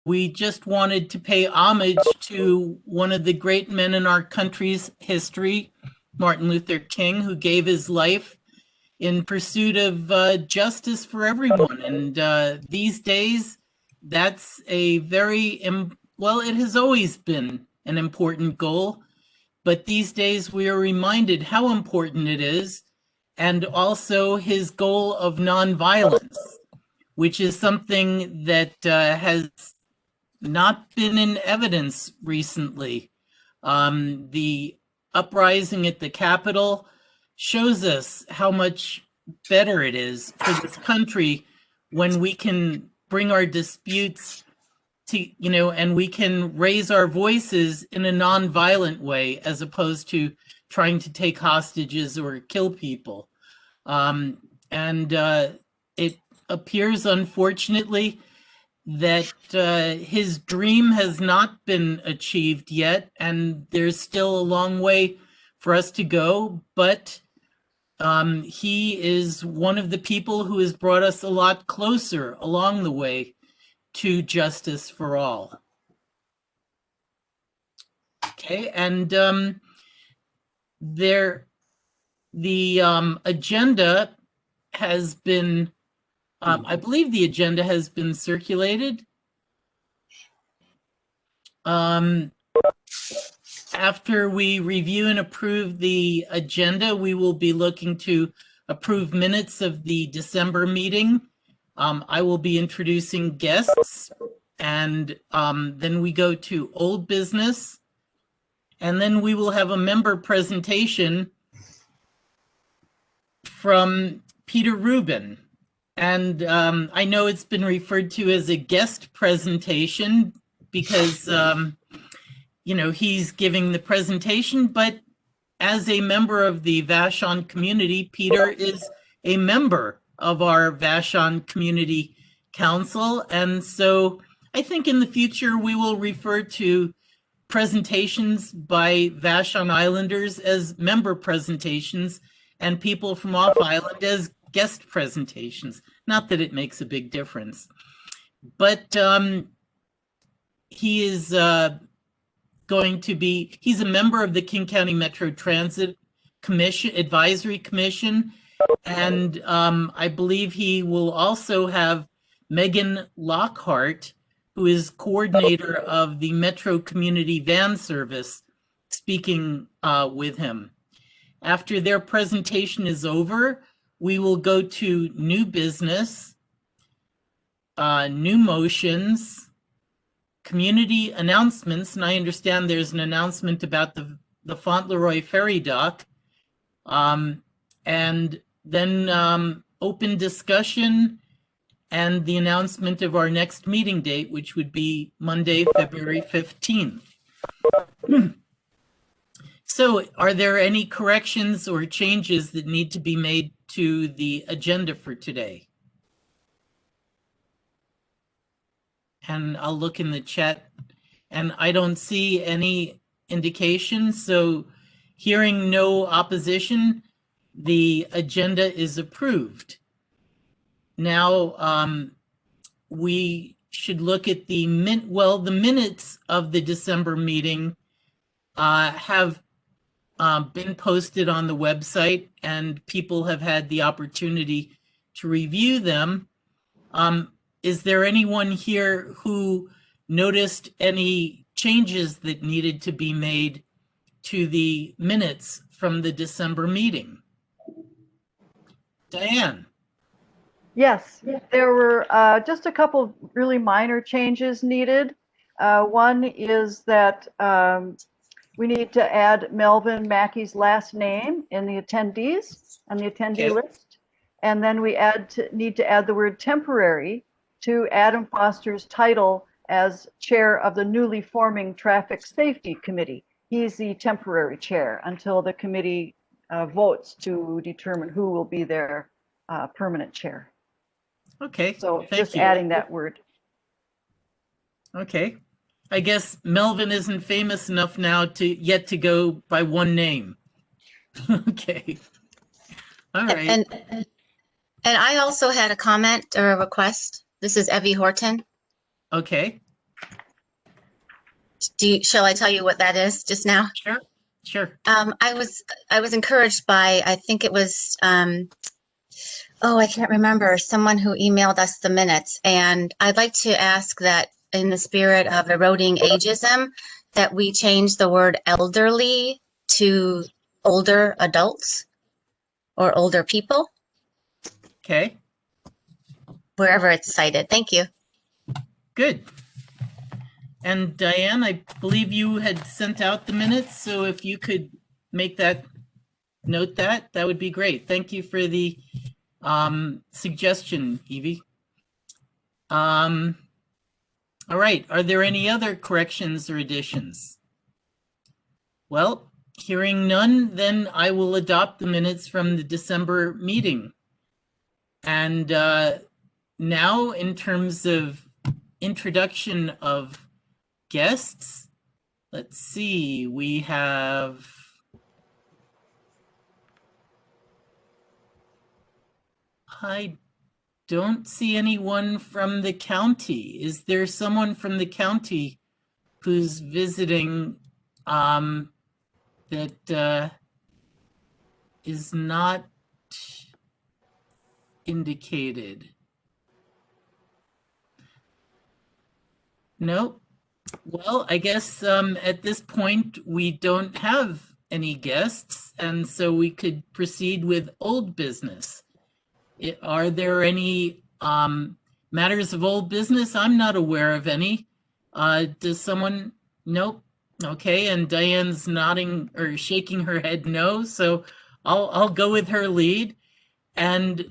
we just wanted to pay homage to one of the great men in our country's history, Martin Luther King, who gave his life in pursuit of justice for everyone. And these days, that's a very, well, it has always been an important goal, but these days we are reminded how important it is, and also his goal of nonviolence, which is something that has not been in evidence recently. The uprising at the Capitol shows us how much better it is for this country when we can bring our disputes to, and we can raise our voices in a nonviolent way as opposed to trying to take hostages or kill people. And it appears, unfortunately, that his dream has not been achieved yet, and there's still a long way for us to go, but he is one of the people who has brought us a lot closer along the way to justice for all. Okay, and the agenda has been, I believe the agenda has been circulated. After we review and approve the agenda, we will be looking to approve minutes of the December meeting. I will be introducing guests, and then we go to old business, and then we will have a member presentation from Peter Rubin. And I know it's been referred to as a guest presentation because he's giving the presentation, but as a member of the Vashon community, Peter is a member of our Vashon Community Council. And so I think in the future, we will refer to presentations by Vashon Islanders as member presentations and people from off island as guest presentations. Not that it makes a big difference, but he is he's a member of the King County Metro Transit Commission, Advisory Commission, and I believe he will also have Megan Lockhart, who is coordinator of the Metro Community Van Service, speaking with him. After their presentation is over, we will go to new business, new motions, community announcements, and I understand there's an announcement about the Fauntleroy Ferry dock, and then open discussion and the announcement of our next meeting date, which would be Monday, February 15th. So are there any corrections or changes that need to be made to the agenda for today? And I'll look in the chat, and I don't see any indication. So hearing no opposition, the agenda is approved. Now, we should look at the minutes of the December meeting have been posted on the website, and people have had the opportunity to review them. Is there anyone here who noticed any changes that needed to be made to the minutes from the December meeting? Diane? Yes, there were just a couple really minor changes needed. One is that we need to add Melvin Mackey's last name in the attendees on the attendee list. And then we need to add the word temporary to Adam Foster's title as chair of the newly forming Traffic Safety Committee. He's the temporary chair until the committee votes to determine who will be their permanent chair. Okay. So just adding that word. Okay. I guess Melvin isn't famous enough now yet to go by one name. Okay. All right. And I also had a comment or a request. This is Evie Horton. Okay. Shall I tell you what that is just now? Sure, sure. I was encouraged by, I think it was, oh, I can't remember, someone who emailed us the minutes. And I'd like to ask that in the spirit of eroding ageism, that we change the word elderly to older adults or older people, Okay, wherever it's cited. Thank you. good. And Diane, I believe you had sent out the minutes, so if you could make that, note that, that would be great. Thank you for the suggestion, Evie. All right, are there any other corrections or additions? Well, hearing none, then I will adopt the minutes from the December meeting. And now, in terms of introduction of guests, let's see, we have I don't see anyone from the county. Is there someone from the county who's visiting that is not indicated? No. Well, I guess at this point we don't have any guests, and so we could proceed with old business. Are there any matters of old business? I'm not aware of any. Does someone? Nope. Okay, and Diane's nodding or shaking her head no, so I'll go with her lead, and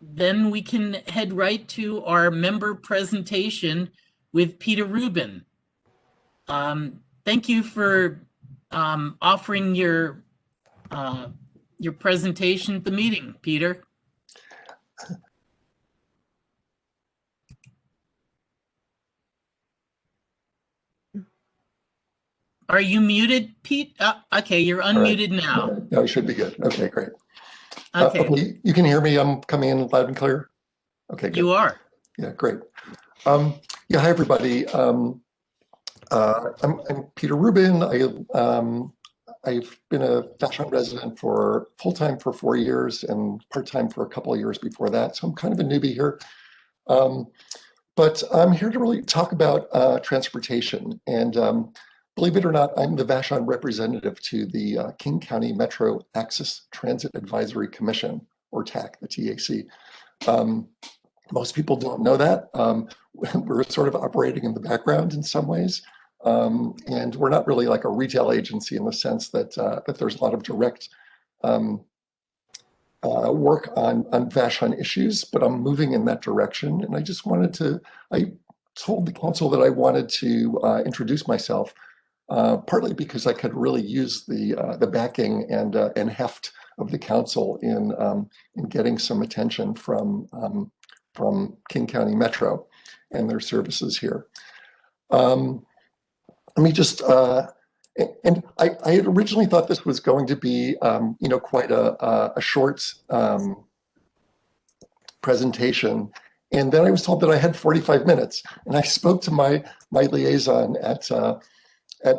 then we can head right to our member presentation with Peter Rubin. Thank you for offering your presentation at the meeting, Peter. Are you muted, Pete? Okay, you're unmuted now. No, it should be good. Okay, great. Okay. You can hear me. I'm coming in loud and clear. Okay, good. You are. Yeah, great. Yeah, hi everybody. I'm Peter Rubin. I've been a Vashon resident for full-time for 4 years and part-time for a couple of years before that. So I'm kind of a newbie here. But I'm here to really talk about transportation. And believe it or not, I'm the Vashon representative to the King County Metro Access Transit Advisory Commission, or TAC, the TAC. Most people don't know that. We're sort of operating in the background in some ways. And we're not really like a retail agency in the sense that, that there's a lot of direct work on Vashon issues, but I'm moving in that direction. And I just wanted to, I told the council that I wanted to introduce myself, partly because I could really use the backing and heft of the council in getting some attention from King County Metro and their services here. Let me just, and I had originally thought this was going to be, you know, quite a short presentation. And then I was told that I had 45 minutes. And I spoke to my liaison at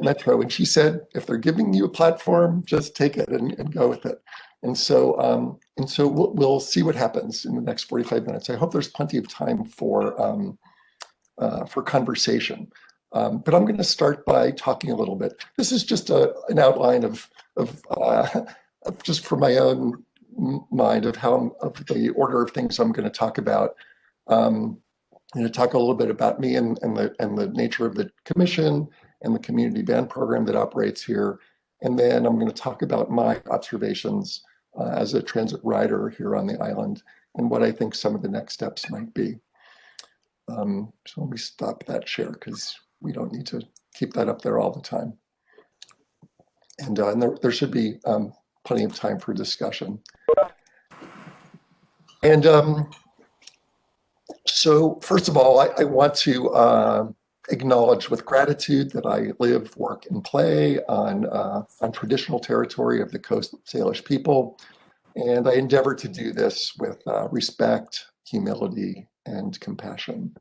Metro, and she said, if they're giving you a platform, just take it and go with it. And so we'll see what happens in the next 45 minutes. I hope there's plenty of time for conversation. But I'm going to start by talking a little bit. This is just an outline of just for my own mind of of the order of things I'm going to talk about. I'm going to talk a little bit about me and the nature of the commission and the community band program that operates here. And then I'm going to talk about my observations as a transit rider here on the island and what I think some of the next steps might be. So let me stop that share because we don't need to keep that up there all the time. And there should be plenty of time for discussion. And so first of all, I want to acknowledge with gratitude that I live, work, and play on traditional territory of the Coast Salish people. And I endeavor to do this with respect, humility, and compassion.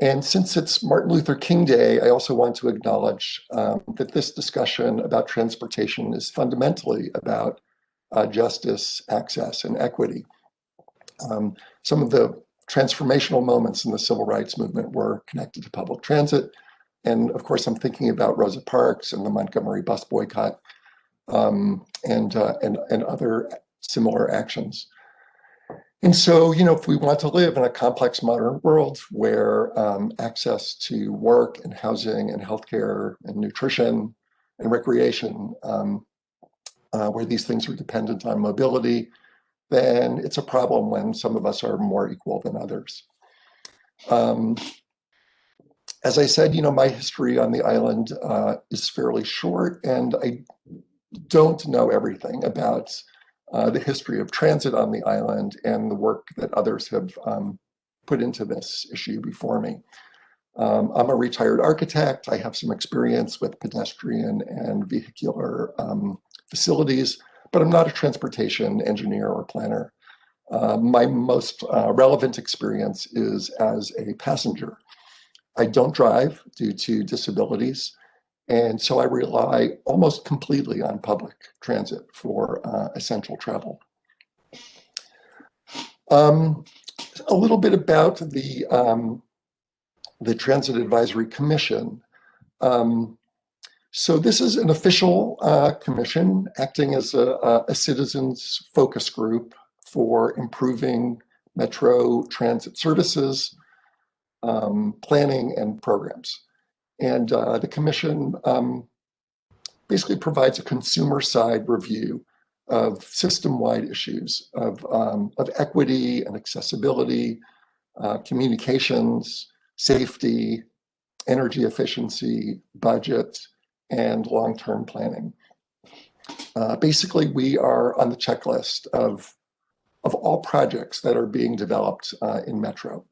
And since it's Martin Luther King Day, I also want to acknowledge that this discussion about transportation is fundamentally about justice, access, and equity. Some of the transformational moments in the civil rights movement were connected to public transit. And of course, I'm thinking about Rosa Parks and the Montgomery bus boycott and other similar actions. And so, if we want to live in a complex modern world where access to work and housing and healthcare and nutrition and recreation, where these things are dependent on mobility, then it's a problem when some of us are more equal than others. As I said, my history on the island is fairly short, and I don't know everything about the history of transit on the island and the work that others have put into this issue before me. I'm a retired architect. I have some experience with pedestrian and vehicular facilities, but I'm not a transportation engineer or planner. My most relevant experience is as a passenger. I don't drive due to disabilities, and so I rely almost completely on public transit for essential travel. A little bit about the Transit Advisory Commission. So this is an official commission acting as a citizens focus group for improving metro transit services, planning, and programs. And the commission basically provides a consumer side review of system-wide issues of equity and accessibility, communications, safety, energy efficiency, budget, and long-term planning. Basically, we are on the checklist of all projects that are being developed in Metro.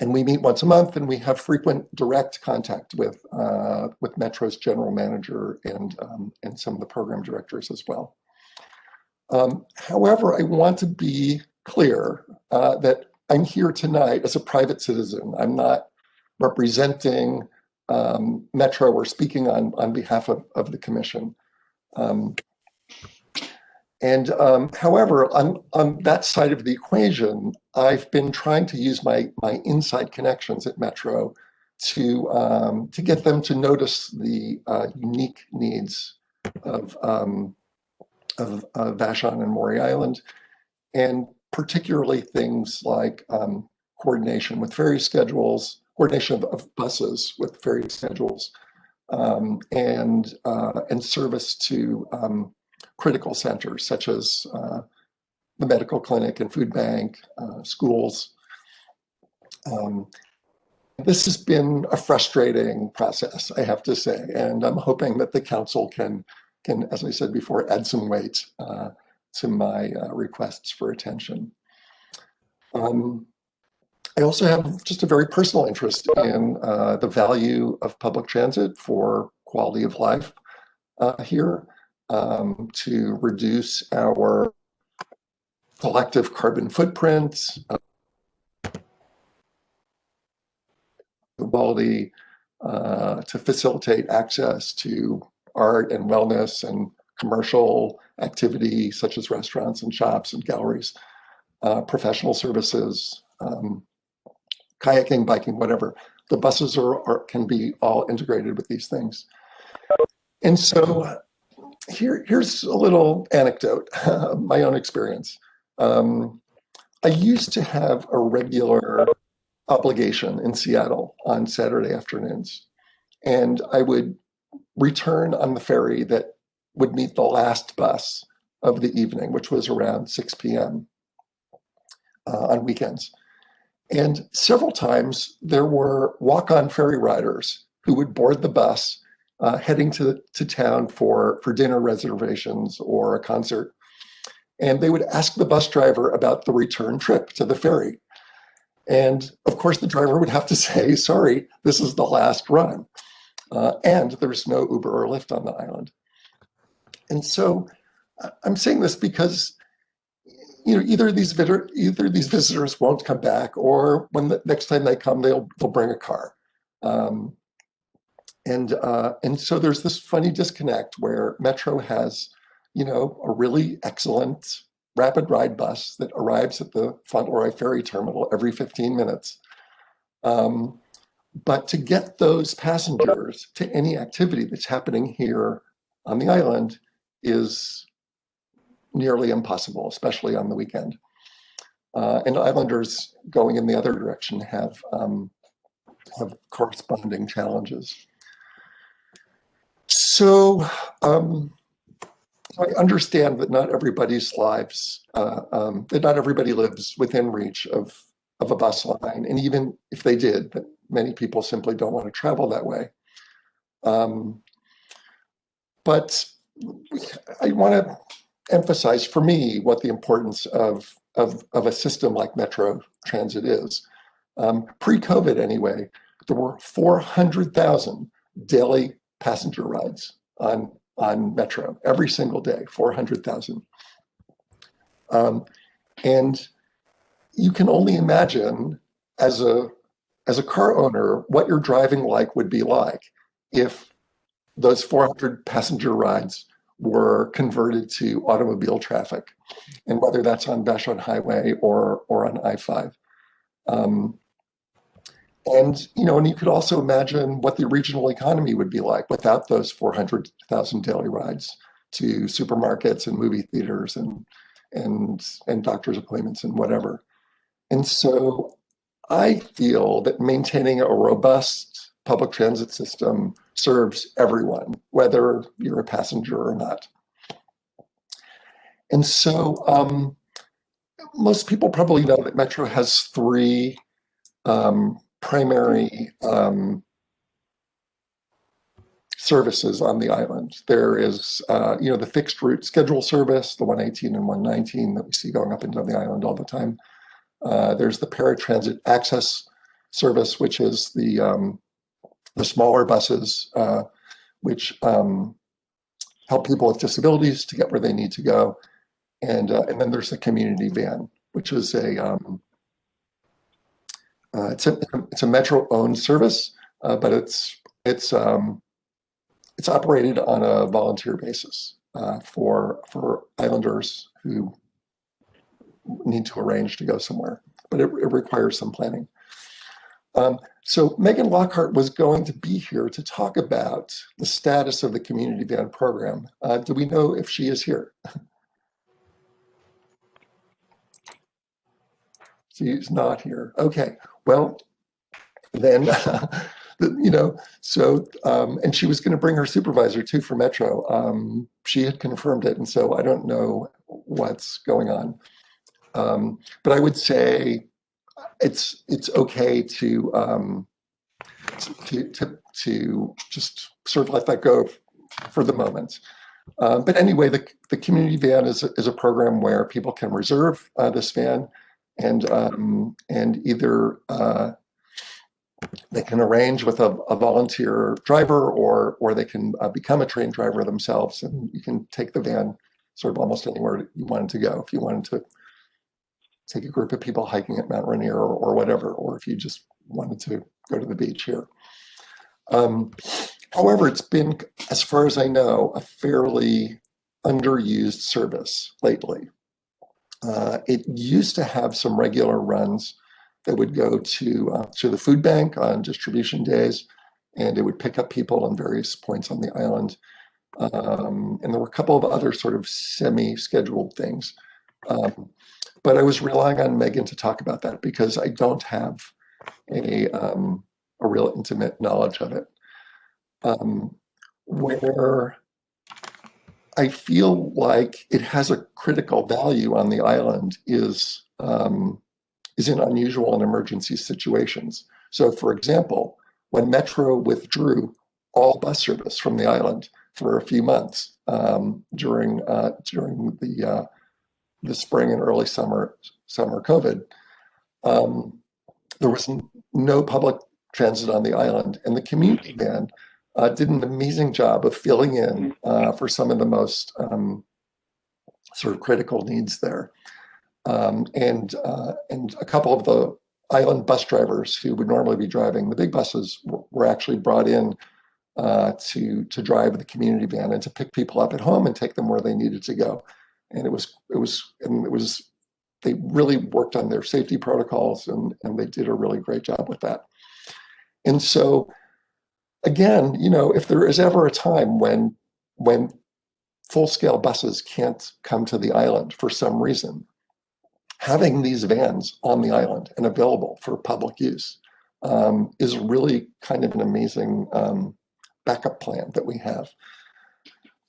And we meet once a month, and we have frequent direct contact with Metro's general manager and some of the program directors as well. However, I want to be clear that I'm here tonight as a private citizen. I'm not representing Metro or speaking on behalf of the commission. However, on that side of the equation, I've been trying to use my inside connections at Metro to get them to notice the unique needs of Vashon and Maury Island, and particularly things like coordination with ferry schedules, coordination of buses with ferry schedules, and service to critical centers such as the medical clinic and food bank, schools. This has been a frustrating process, I have to say, and I'm hoping that the council can, as I said before, add some weight to my requests for attention. I also have just a very personal interest in the value of public transit for quality of life here, to reduce our collective carbon footprint, quality, to facilitate access to art and wellness and commercial activity such as restaurants and shops and galleries, professional services, kayaking, biking, whatever. The buses can be all integrated with these things. And so here's a little anecdote, my own experience. I used to have a regular obligation in Seattle on Saturday afternoons, and I would return on the ferry that would meet the last bus of the evening, which was around 6 p.m. On weekends. And several times there were walk-on ferry riders who would board the bus heading to town for dinner reservations or a concert. And they would ask the bus driver about the return trip to the ferry. And of course, the driver would have to say, sorry, this is the last run. And there's no Uber or Lyft on the island. And so I'm saying this because, either these visitors won't come back, or when the next time they come, they'll bring a car. And so there's this funny disconnect where Metro has, a really excellent rapid ride bus that arrives at the Fauntleroy Ferry terminal every 15 minutes. But to get those passengers to any activity that's happening here on the island is nearly impossible, especially on the weekend. And islanders going in the other direction have corresponding challenges. So I understand that not everybody's lives, that not everybody lives within reach of a bus line. And even if they did, that many people simply don't want to travel that way. But I want to emphasize for me what the importance of a system like Metro Transit is. Pre-COVID anyway, there were 400,000 daily passenger rides on Metro every single day, 400,000. And you can only imagine as a car owner what your driving would be like if those 400 passenger rides were converted to automobile traffic, and whether that's on Vashon Highway or on I-5. And you could also imagine what the regional economy would be like without those 400,000 daily rides to supermarkets and movie theaters and doctor's appointments and whatever. And so I feel that maintaining a robust public transit system serves everyone, whether you're a passenger or not. And so most people probably know that Metro has three primary services on the island. There is, the fixed route schedule service, the 118 and 119 that we see going up and down the island all the time. There's the paratransit access service, which is the smaller buses, which help people with disabilities to get where they need to go. And then there's the community van, which is it's a Metro-owned service, but it's operated on a volunteer basis for islanders who need to arrange to go somewhere, but it requires some planning. So Megan Lockhart was going to be here to talk about the status of the community van program. Do we know if she is here? She's not here. Okay, well, then, so, and she was going to bring her supervisor too for Metro. She had confirmed it, and so I don't know what's going on. But I would say it's okay to just sort of let that go for the moment. But anyway, the community van is a program where people can reserve this van, and either they can arrange with a volunteer driver, or they can become a trained driver themselves, and you can take the van sort of almost anywhere you wanted to go. If you wanted to take a group of people hiking at Mount Rainier or whatever, or if you just wanted to go to the beach here. However, it's been, as far as I know, a fairly underused service lately. It used to have some regular runs that would go to the food bank on distribution days, and it would pick up people on various points on the island. And there were a couple of other sort of semi-scheduled things. But I was relying on Megan to talk about that because I don't have a real intimate knowledge of it. Where I feel like it has a critical value on the island is in unusual and emergency situations. So, for example, when Metro withdrew all bus service from the island for a few months during the spring and early summer COVID, there was no public transit on the island, and the community van did an amazing job of filling in for some of the most sort of critical needs there. and a couple of the island bus drivers who would normally be driving the big buses were actually brought in to drive the community van and to pick people up at home and take them where they needed to go. And they really worked on their safety protocols, and they did a really great job with that. And so, again, if there is ever a time when full-scale buses can't come to the island for some reason, having these vans on the island and available for public use is really kind of an amazing backup plan that we have.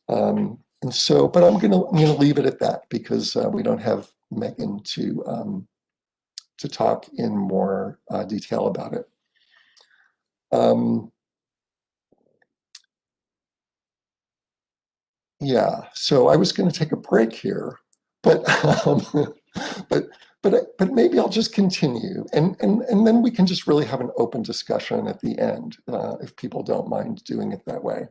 And so, but I'm gonna leave it at that because we don't have Megan to talk in more detail about it. Yeah, so I was going to take a break here, but but maybe I'll just continue, and then we can just really have an open discussion at the end if people don't mind doing it that way.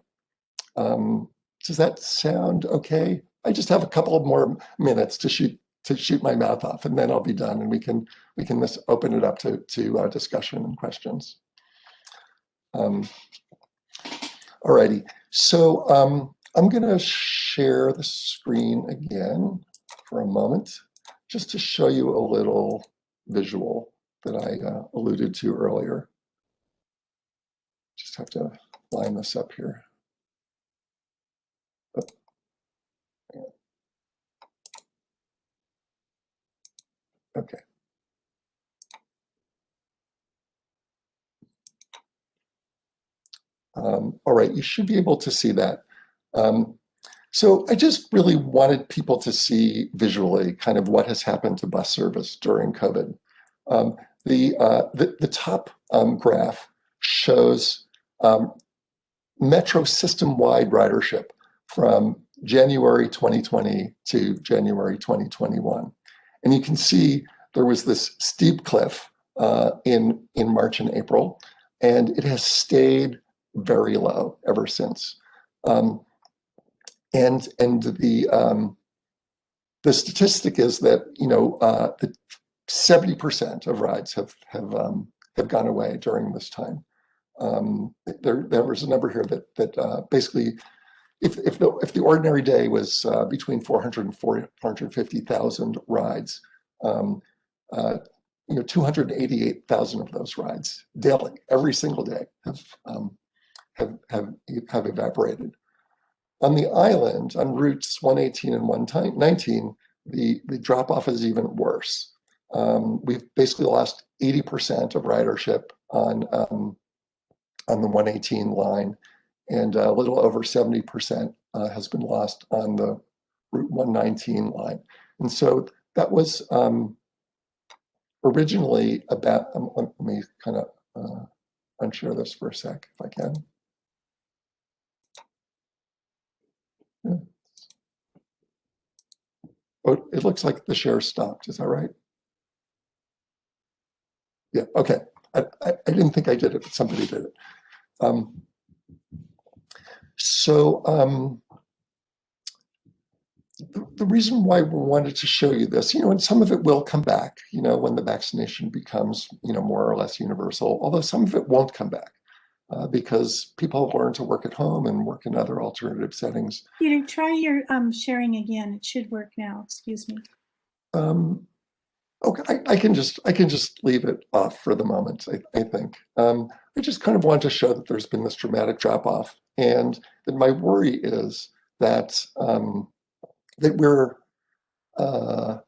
Does that sound okay? I just have a couple of more minutes to shoot my mouth off, and then I'll be done, and we can just open it up to discussion and questions. Alrighty, so I'm going to share the screen again for a moment, just to show you a little visual that I alluded to earlier. Just have to line this up here. Oh. Okay. All right, you should be able to see that. So I just really wanted people to see visually kind of what has happened to bus service during COVID. The top graph shows Metro system-wide ridership from January 2020 to January 2021. And you can see there was this steep cliff in March and April, and it has stayed very low ever since. And the statistic is that the 70% of rides have gone away during this time. There was a number here that basically, if the ordinary day was between 400 and 450,000 rides, 288,000 of those rides daily, every single day, have evaporated. On the island, on routes 118 and 119, the drop-off is even worse. We've basically lost 80% of ridership on the 118 line, and a little over 70% has been lost on the Route 119 line. And so that was originally about, let me kind of unshare this for a sec, if I can. Yeah. Oh, it looks like the share stopped. Is that right? Yeah, okay. I didn't think I did it, but somebody did it. The reason why we wanted to show you this, and some of it will come back, when the vaccination becomes, more or less universal, although some of it won't come back because people have learned to work at home and work in other alternative settings. Peter, try your sharing again. It should work now. Excuse me. Okay, I can just leave it off for the moment, I think. I just kind of want to show that there's been this dramatic drop off, and that my worry is that that we're sort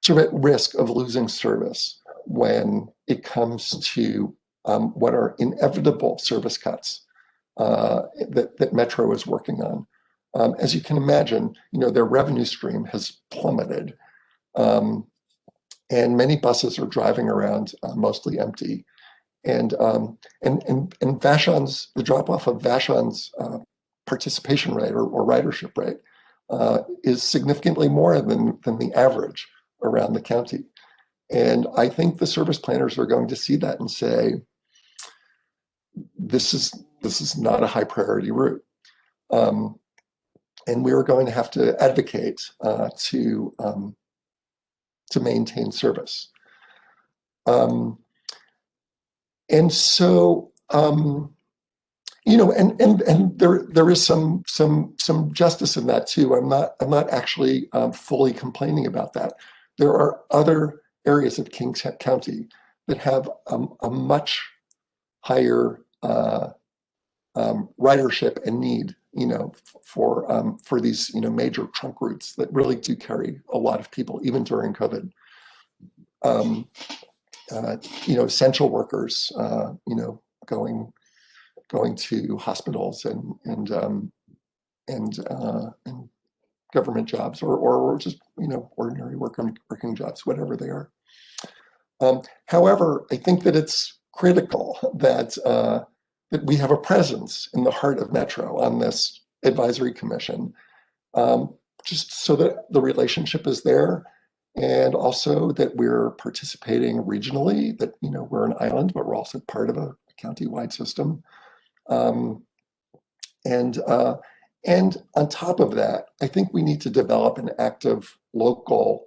of at risk of losing service when it comes to what are inevitable service cuts that Metro is working on. As you can imagine, their revenue stream has plummeted. And many buses are driving around mostly empty, and Vashon's, the drop off of Vashon's participation rate or ridership rate is significantly more than the average around the county. And I think the service planners are going to see that and say, this is not a high priority route, and we are going to have to advocate to to maintain service. And so, and there is some justice in that too. I'm not actually fully complaining about that. There are other areas of King County that have a much higher ridership and need, for these major trunk routes that really do carry a lot of people, even during COVID. Essential workers, going to hospitals and government jobs, or just ordinary working jobs, whatever they are. However, I think that it's critical that we have a presence in the heart of Metro on this advisory commission, just so that the relationship is there, and also that we're participating regionally, that we're an island, but we're also part of a county-wide system. And on top of that, I think we need to develop an active local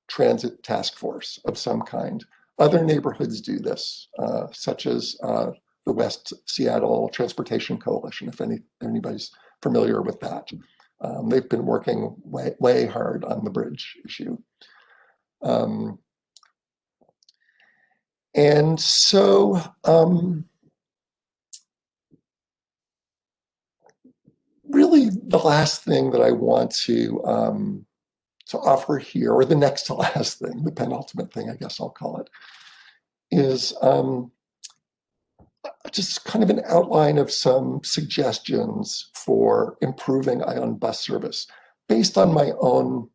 transit task force of some kind. Other neighborhoods do this, such as the West Seattle Transportation Coalition, if anybody's familiar with that. They've been working way hard on the bridge issue. And so, really the last thing that I want to offer here, or the next to last thing, the penultimate thing, I guess I'll call it, is just kind of an outline of some suggestions for improving island bus service based on my own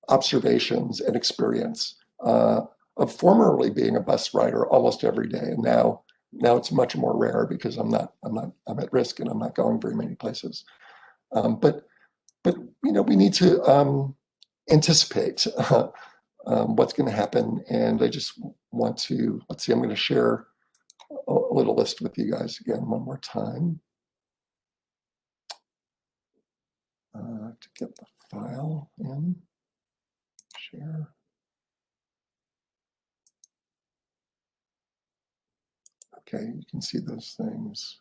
observations and experience of formerly being a bus rider almost every day, and now it's much more rare because I'm at risk and I'm not going very many places. But we need to anticipate what's going to happen, and I just want to, let's see, I'm going to share a little list with you guys again one more time to get the file in. Share. Okay, you can see those things.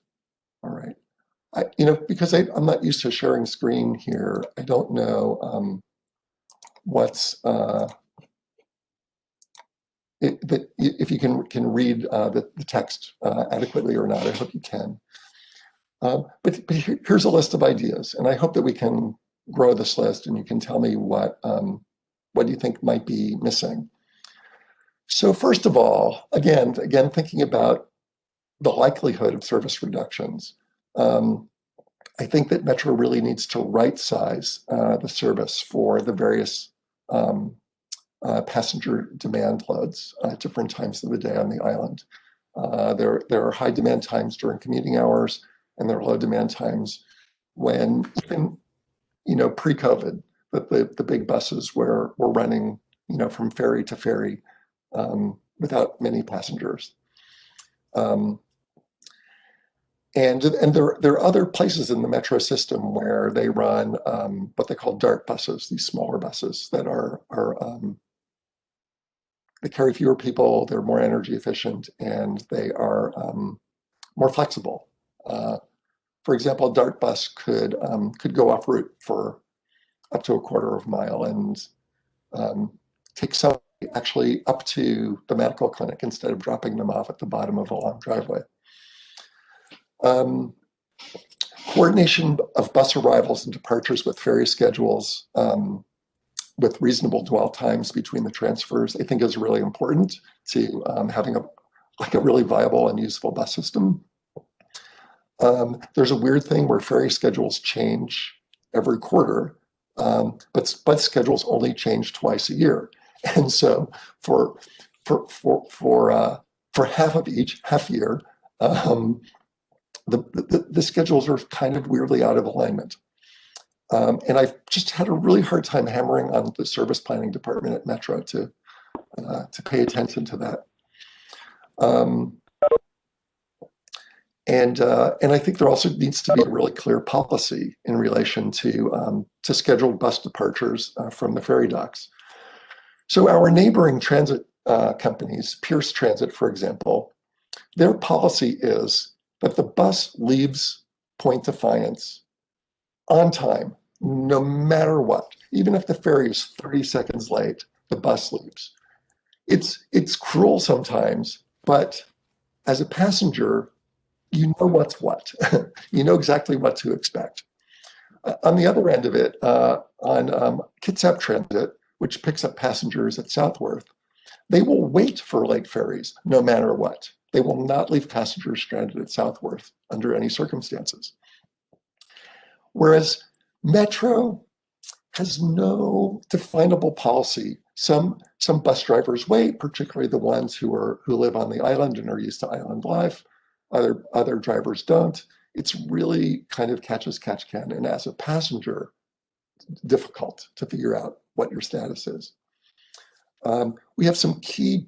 All right. Because I'm not used to sharing screen here, I don't know what's if you can read the text adequately or not. I hope you can. But here's a list of ideas, and I hope that we can grow this list, and you can tell me what you think might be missing. So first of all, again thinking about the likelihood of service reductions, I think that Metro really needs to right-size the service for the various passenger demand loads at different times of the day on the island. There are high demand times during commuting hours, and there are low demand times when, even pre-COVID, that the big buses were running from ferry to ferry without many passengers. And there are other places in the Metro system where they run what they call DART buses, these smaller buses that are they carry fewer people, they're more energy efficient, and they are more flexible. For example, a DART bus could go off route for up to a quarter of a mile and take somebody actually up to the medical clinic instead of dropping them off at the bottom of a long driveway. Coordination of bus arrivals and departures with ferry schedules with reasonable dwell times between the transfers, I think, is really important to having a really viable and useful bus system. There's a weird thing where ferry schedules change every quarter, but bus schedules only change twice a year, and so for half of each half year, the schedules are kind of weirdly out of alignment. And I've just had a really hard time hammering on the service planning department at Metro to pay attention to that. And I think there also needs to be a really clear policy in relation to scheduled bus departures from the ferry docks. So our neighboring transit companies, Pierce Transit, for example, their policy is that the bus leaves Point Defiance on time, no matter what. Even if the ferry is 30 seconds late, the bus leaves. It's cruel sometimes, but as a passenger, you know what's what. You know exactly what to expect. On the other end of it, on Kitsap Transit, which picks up passengers at Southworth, they will wait for late ferries no matter what. They will not leave passengers stranded at Southworth under any circumstances. Whereas Metro has no definable policy. Some bus drivers wait, particularly the ones who live on the island and are used to island life. Other drivers don't. It's really kind of catch as catch can. And as a passenger, difficult to figure out what your status is. We have some key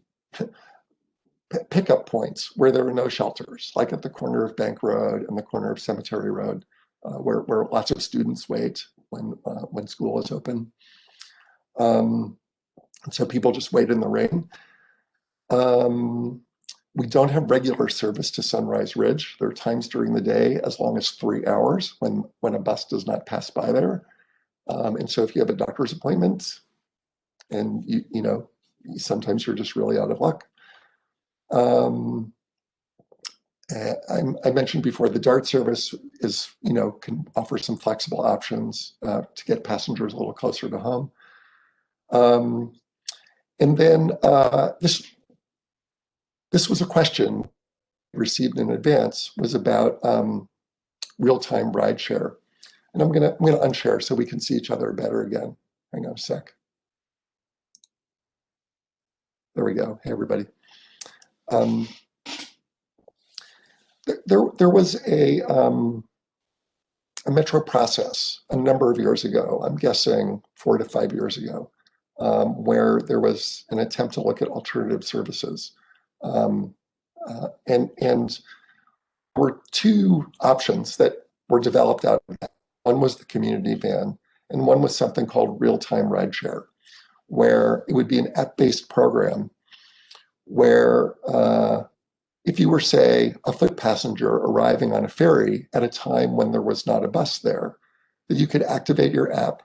pickup points where there are no shelters, like at the corner of Bank Road and the corner of Cemetery Road, where lots of students wait when school is open. And so people just wait in the rain. We don't have regular service to Sunrise Ridge. There are times during the day as long as 3 hours when a bus does not pass by there. And so if you have a doctor's appointment and you know, sometimes you're just really out of luck. I mentioned before the DART service is, you know, can offer some flexible options to get passengers a little closer to home. And then this was a question received in advance, was about real-time rideshare. And I'm gonna unshare so we can see each other better again. Hang on a sec. There we go. Hey, everybody. There was a Metro process a number of years ago, I'm guessing 4 to 5 years ago, where there was an attempt to look at alternative services. And there were two options that were developed out of that. One was the community van, and one was something called real-time rideshare, where it would be an app-based program where if you were, say, a foot passenger arriving on a ferry at a time when there was not a bus there, that you could activate your app.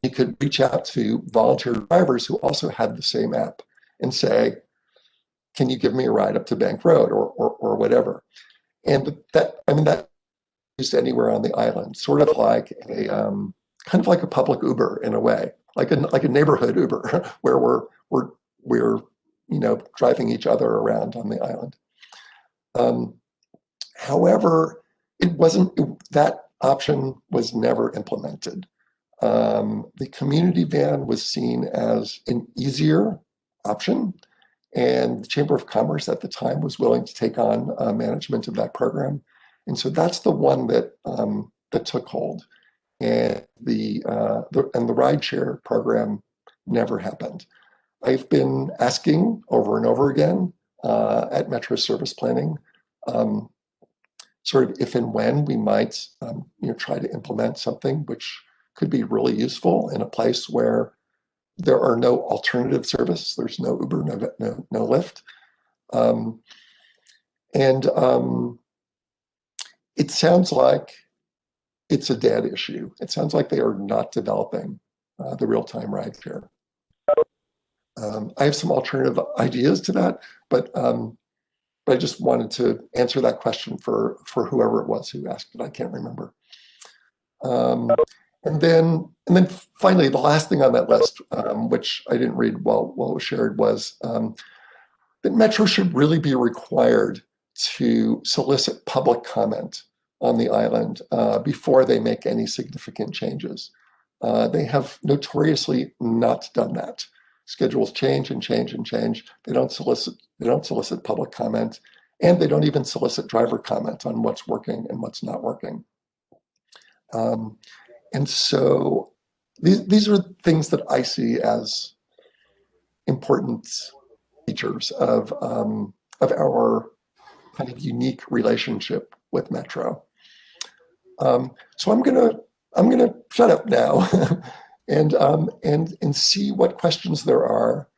You could reach out to volunteer drivers who also had the same app and say, can you give me a ride up to Bank Road or whatever? And that used anywhere on the island, sort of like a kind of like a public Uber in a way, like a neighborhood Uber where we're you know, driving each other around on the island. However, that option was never implemented. The community van was seen as an easier option, and the Chamber of Commerce at the time was willing to take on management of that program. And so that's the one that took hold. And the rideshare program never happened. I've been asking over and over again at Metro Service Planning, sort of if and when we might try to implement something which could be really useful in a place where there are no alternative service. There's no Uber, no Lyft. It sounds like it's a dead issue. It sounds like they are not developing the real-time rideshare. I have some alternative ideas to that, but I just wanted to answer that question for whoever it was who asked it. I can't remember. And then finally, the last thing on that list, which I didn't read while it was shared, was that Metro should really be required to solicit public comment on the island before they make any significant changes. They have notoriously not done that. Schedules change and change and change. They don't solicit public comment, and they don't even solicit driver comment on what's working and what's not working. And so these are things that I see as important features of our kind of unique relationship with Metro. So I'm gonna shut up now and see what questions there are,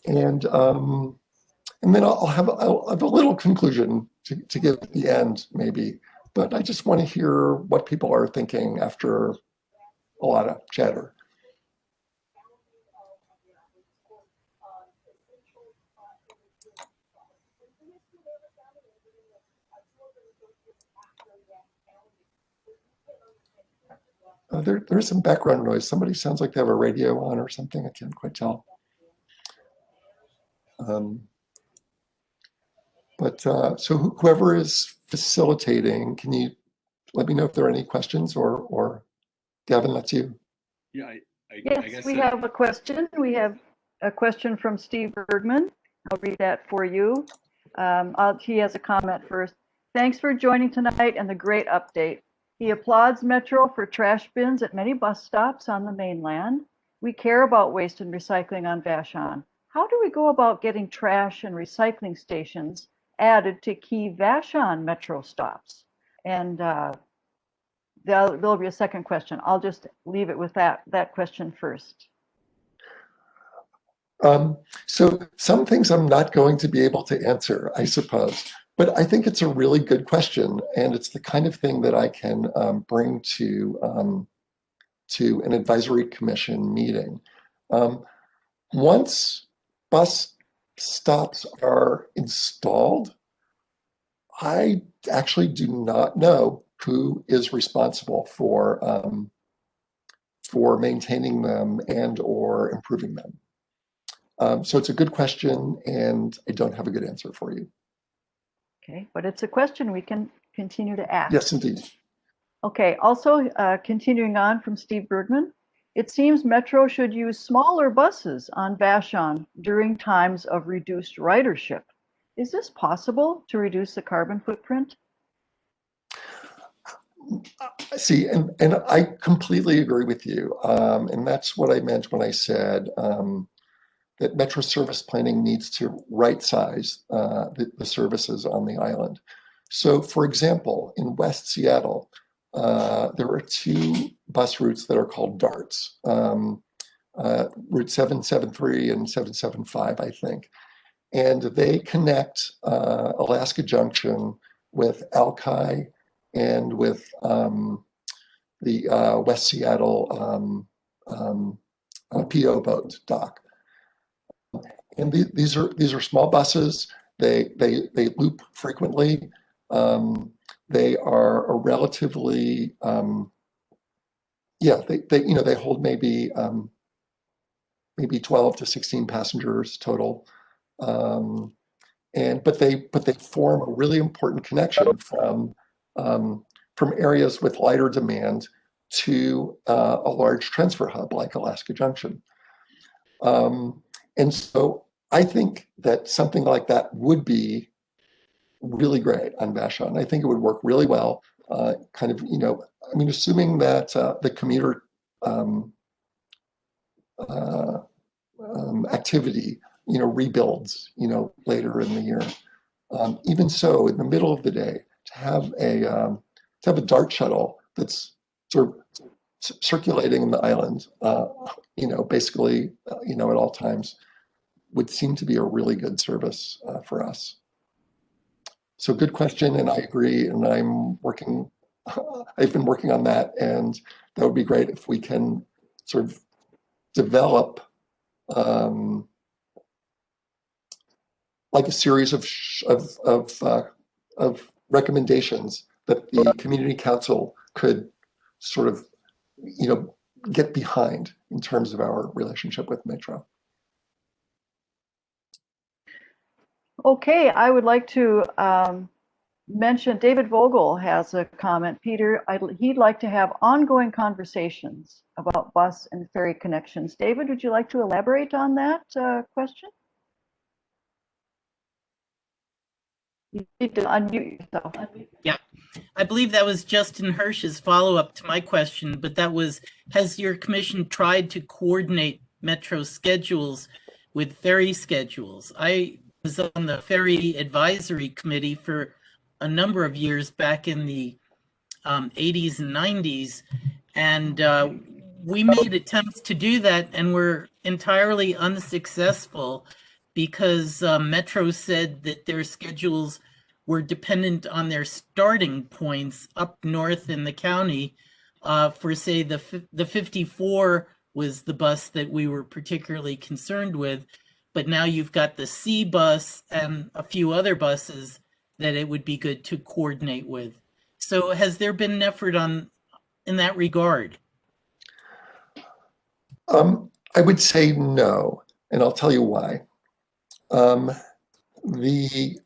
and then I'll have a little conclusion to give at the end, maybe. But I just want to hear what people are thinking after a lot of chatter. There's some background noise. Somebody sounds like they have a radio on or something. I can't quite tell. So whoever is facilitating, can you let me know if there are any questions, or Gavin, that's you. Yeah, I Yes, guess we have a question. We have a question from Steve Bergman. I'll read that for you. He has a comment first. Thanks for joining tonight and the great update. He applauds Metro for trash bins at many bus stops on the mainland. We care about waste and recycling on Vashon. How do we go about getting trash and recycling stations added to key Vashon Metro stops? And there'll be a second question. I'll just leave it with that question first. So some things I'm not going to be able to answer, I suppose, but I think it's a really good question, and it's the kind of thing that I can bring to an advisory commission meeting. Once bus stops are installed, I actually do not know who is responsible for maintaining them and or improving them. So it's a good question, and I don't have a good answer for you. Okay, but it's a question we can continue to ask. Yes, indeed. Okay, also continuing on from Steve Bergman, it seems Metro should use smaller buses on Vashon during times of reduced ridership. Is this possible to reduce the carbon footprint? See, and I completely agree with you. And that's what I meant when I said that Metro service planning needs to right-size the services on the island. So, for example, in West Seattle, there are two bus routes that are called DARTs, Route 773 and 775, I think. And they connect Alaska Junction with Alki and with the West Seattle PO boat dock. And these are small buses. They loop frequently. They are a relatively they hold maybe 12 to 16 passengers total. But they form a really important connection from areas with lighter demand to a large transfer hub like Alaska Junction. And so I think that something like that would be really great on Vashon. I think it would work really well. Assuming that the commuter activity, rebuilds, later in the year. Even so, in the middle of the day, to have a DART shuttle that's sort of circulating in the island, basically, at all times, would seem to be a really good service for us. So good question, and I agree, and I've been working on that, and that would be great if we can sort of develop like a series of recommendations that the community council could sort of, get behind in terms of our relationship with Metro. Okay, I would like to mention David Vogel has a comment. Peter, he'd like to have ongoing conversations about bus and ferry connections. David, would you like to elaborate on that question? You need to unmute yourself. Yeah, I believe that was Justin Hirsch's follow-up to my question, but that was, has your commission tried to coordinate Metro schedules with ferry schedules? I was on the Ferry Advisory Committee for a number of years back in the 80s and 90s, and we made attempts to do that and were entirely unsuccessful because Metro said that their schedules were dependent on their starting points up north in the county. For say the 54 was the bus that we were particularly concerned with, but now you've got the C bus and a few other buses that it would be good to coordinate with. So has there been an effort in that regard? I would say no, and I'll tell you why. The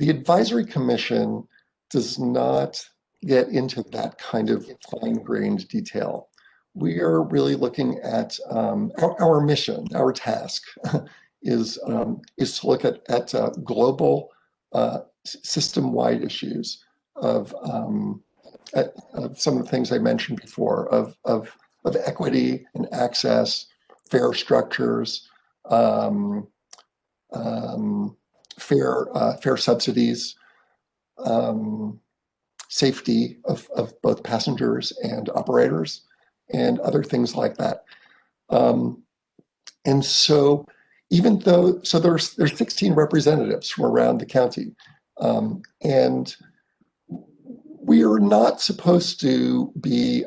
advisory commission does not get into that kind of fine-grained detail. We are really looking at our mission, our task is to look at global system-wide issues of some of the things I mentioned before of equity and access, fair structures, fair subsidies, safety of both passengers and operators, and other things like that. And so even though, so there's 16 representatives from around the county, and we are not supposed to be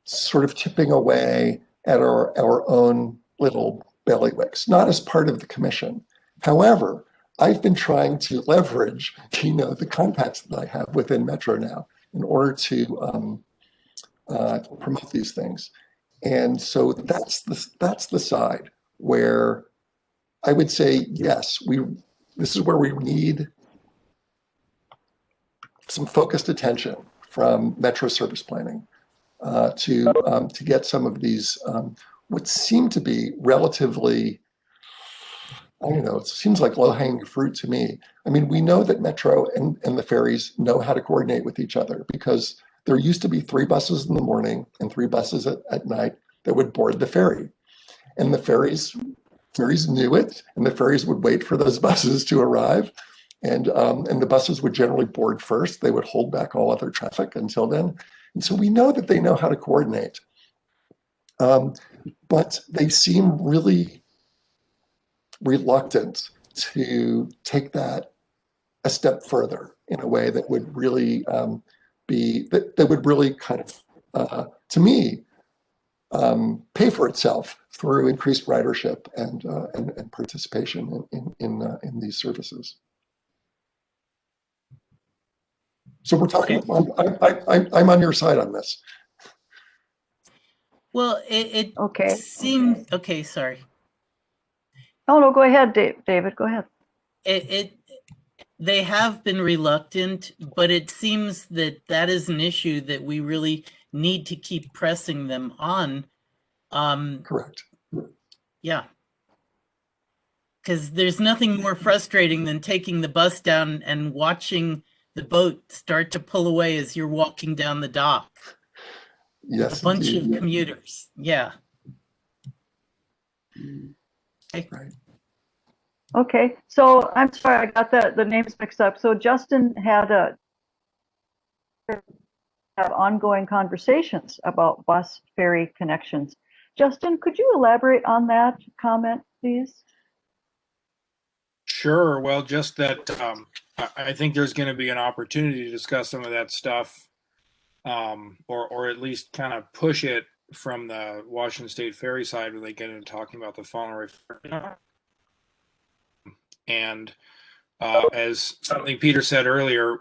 sort of chipping away at our own little bailiwicks, not as part of the commission. However, I've been trying to leverage, the contacts that I have within Metro now in order to promote these things. And so that's the side where I would say, yes, this is where we need some focused attention from Metro service planning to get some of these what seem to be relatively, I don't know, it seems like low-hanging fruit to me. I mean, we know that Metro and the ferries know how to coordinate with each other because there used to be 3 buses in the morning and 3 buses at night that would board the ferry. And the ferries knew it, and the ferries would wait for those buses to arrive. And the buses would generally board first. They would hold back all other traffic until then. And so we know that they know how to coordinate. But they seem really reluctant to take that a step further in a way that would really that would really kind of, to me, pay for itself through increased ridership and participation in these services. So we're talking. I'm on your side on this. Well, it Okay. seemed okay. Sorry. Oh, no, go ahead, David, go ahead. They have been reluctant, but it seems that is an issue that we really need to keep pressing them on. Correct. Yeah. Because there's nothing more frustrating than taking the bus down and watching the boat start to pull away as you're walking down the dock. Yes, A bunch indeed. of commuters. Yeah. Okay. Right. Okay, so I'm sorry, I got the names mixed up. So Justin had have ongoing conversations about bus ferry connections. Justin, could you elaborate on that comment, please? Sure. Well, just that I think there's going to be an opportunity to discuss some of that stuff, or at least kind of push it from the Washington State Ferry side when they get into talking about the Fauntleroy Ferry. And as something Peter said earlier,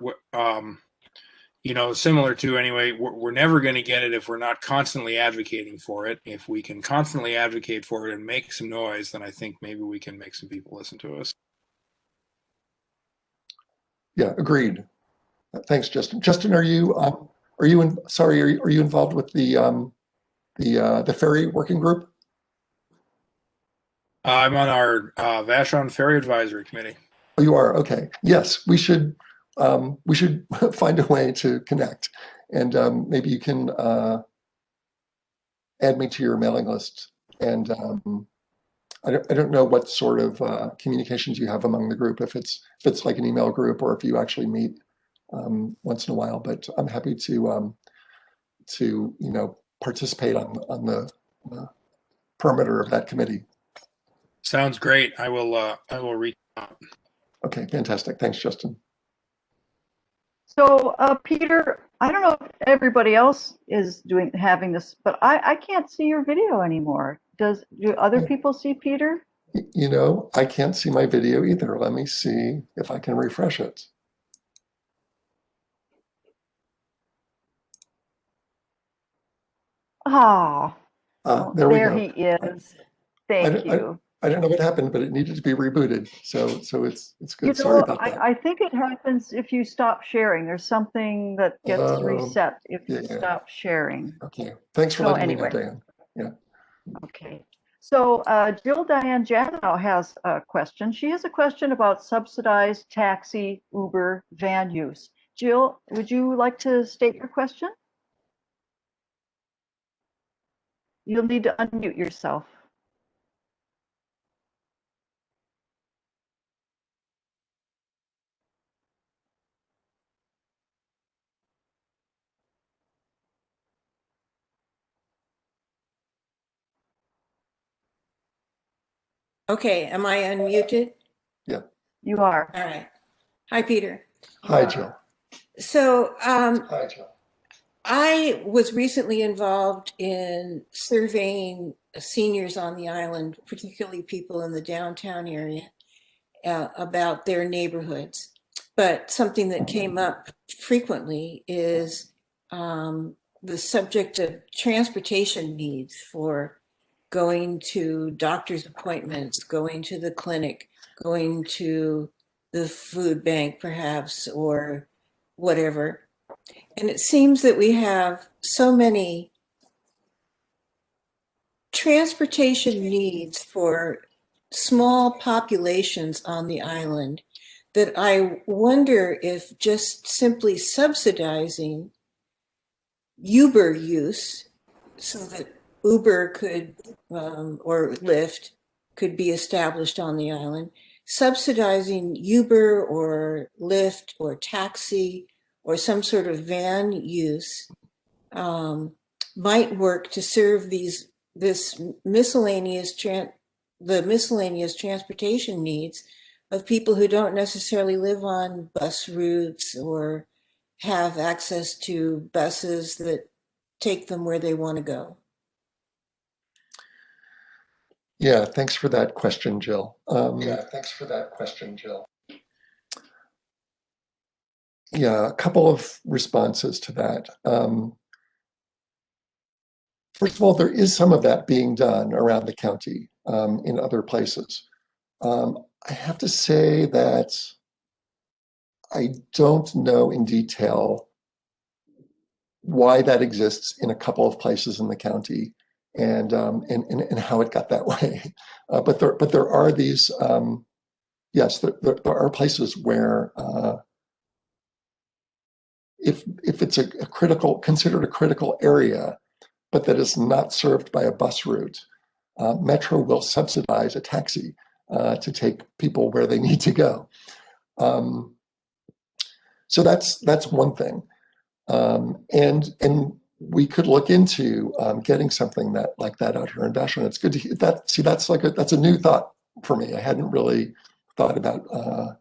similar to anyway, we're never going to get it if we're not constantly advocating for it. If we can constantly advocate for it and make some noise, then I think maybe we can make some people listen to us. Yeah, agreed. Thanks, Justin. Justin, are you involved with the ferry working group? I'm on our Vashon-Ferry Advisory Committee. Oh, you are? Okay. Yes, we should find a way to connect, and maybe you can add me to your mailing list. And I don't know what sort of communications you have among the group, if it's like an email group or if you actually meet once in a while. But I'm happy to participate on the perimeter of that committee. Sounds great. I will reach out. Okay, fantastic. Thanks, Justin. So, Peter, I don't know if everybody else is having this, but I can't see your video anymore. Do other people see Peter? You know, I can't see my video either. Let me see if I can refresh it. Oh, there we there go. he is. Thank you. I don't know what happened, but it needed to be rebooted. So it's good. You Sorry know, about that. I think it happens if you stop sharing. There's something that gets reset if you stop sharing. Okay. Thanks for letting me know, Diane. Yeah. Okay. So Jill Diane Janow has a question. She has a question about subsidized taxi, Uber, van use. Jill, would you like to state your question? You'll need to unmute yourself. Okay, am I unmuted? Yeah. You are. All right. Hi, Peter. Hi, Jill. So Hi, Jill. I was recently involved in surveying seniors on the island, particularly people in the downtown area, about their neighborhoods. But something that came up frequently is the subject of transportation needs for going to doctor's appointments, going to the clinic, going to the food bank perhaps, or whatever. And it seems that we have so many transportation needs for small populations on the island that I wonder if just simply subsidizing Uber use so that Uber could, or Lyft could be established on the island, subsidizing Uber or Lyft or taxi or some sort of van use might work to serve the miscellaneous transportation needs of people who don't necessarily live on bus routes or have access to buses that take them where they want to go. Yeah, thanks for that question, Jill. Yeah, a couple of responses to that. First of all, there is some of that being done around the county in other places. I have to say that I don't know in detail why that exists in a couple of places in the county and how it got that way. But there are these, yes, there are places where if it's considered a critical area, but that is not served by a bus route, Metro will subsidize a taxi to take people where they need to go. So that's one thing. And we could look into getting something like that out here in Vashon. It's good to hear that. See, that's a new thought for me. I hadn't really thought about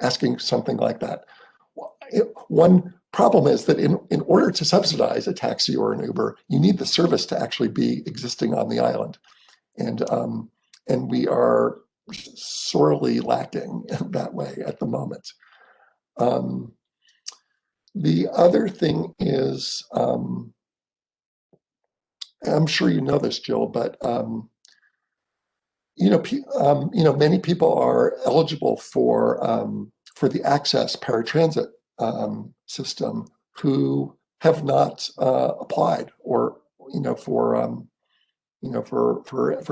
asking something like that. One problem is that in order to subsidize a taxi or an Uber, you need the service to actually be existing on the island, and we are sorely lacking that way at the moment. The other thing is, I'm sure you know this, Jill, but many people are eligible for the Access paratransit system who have not applied or for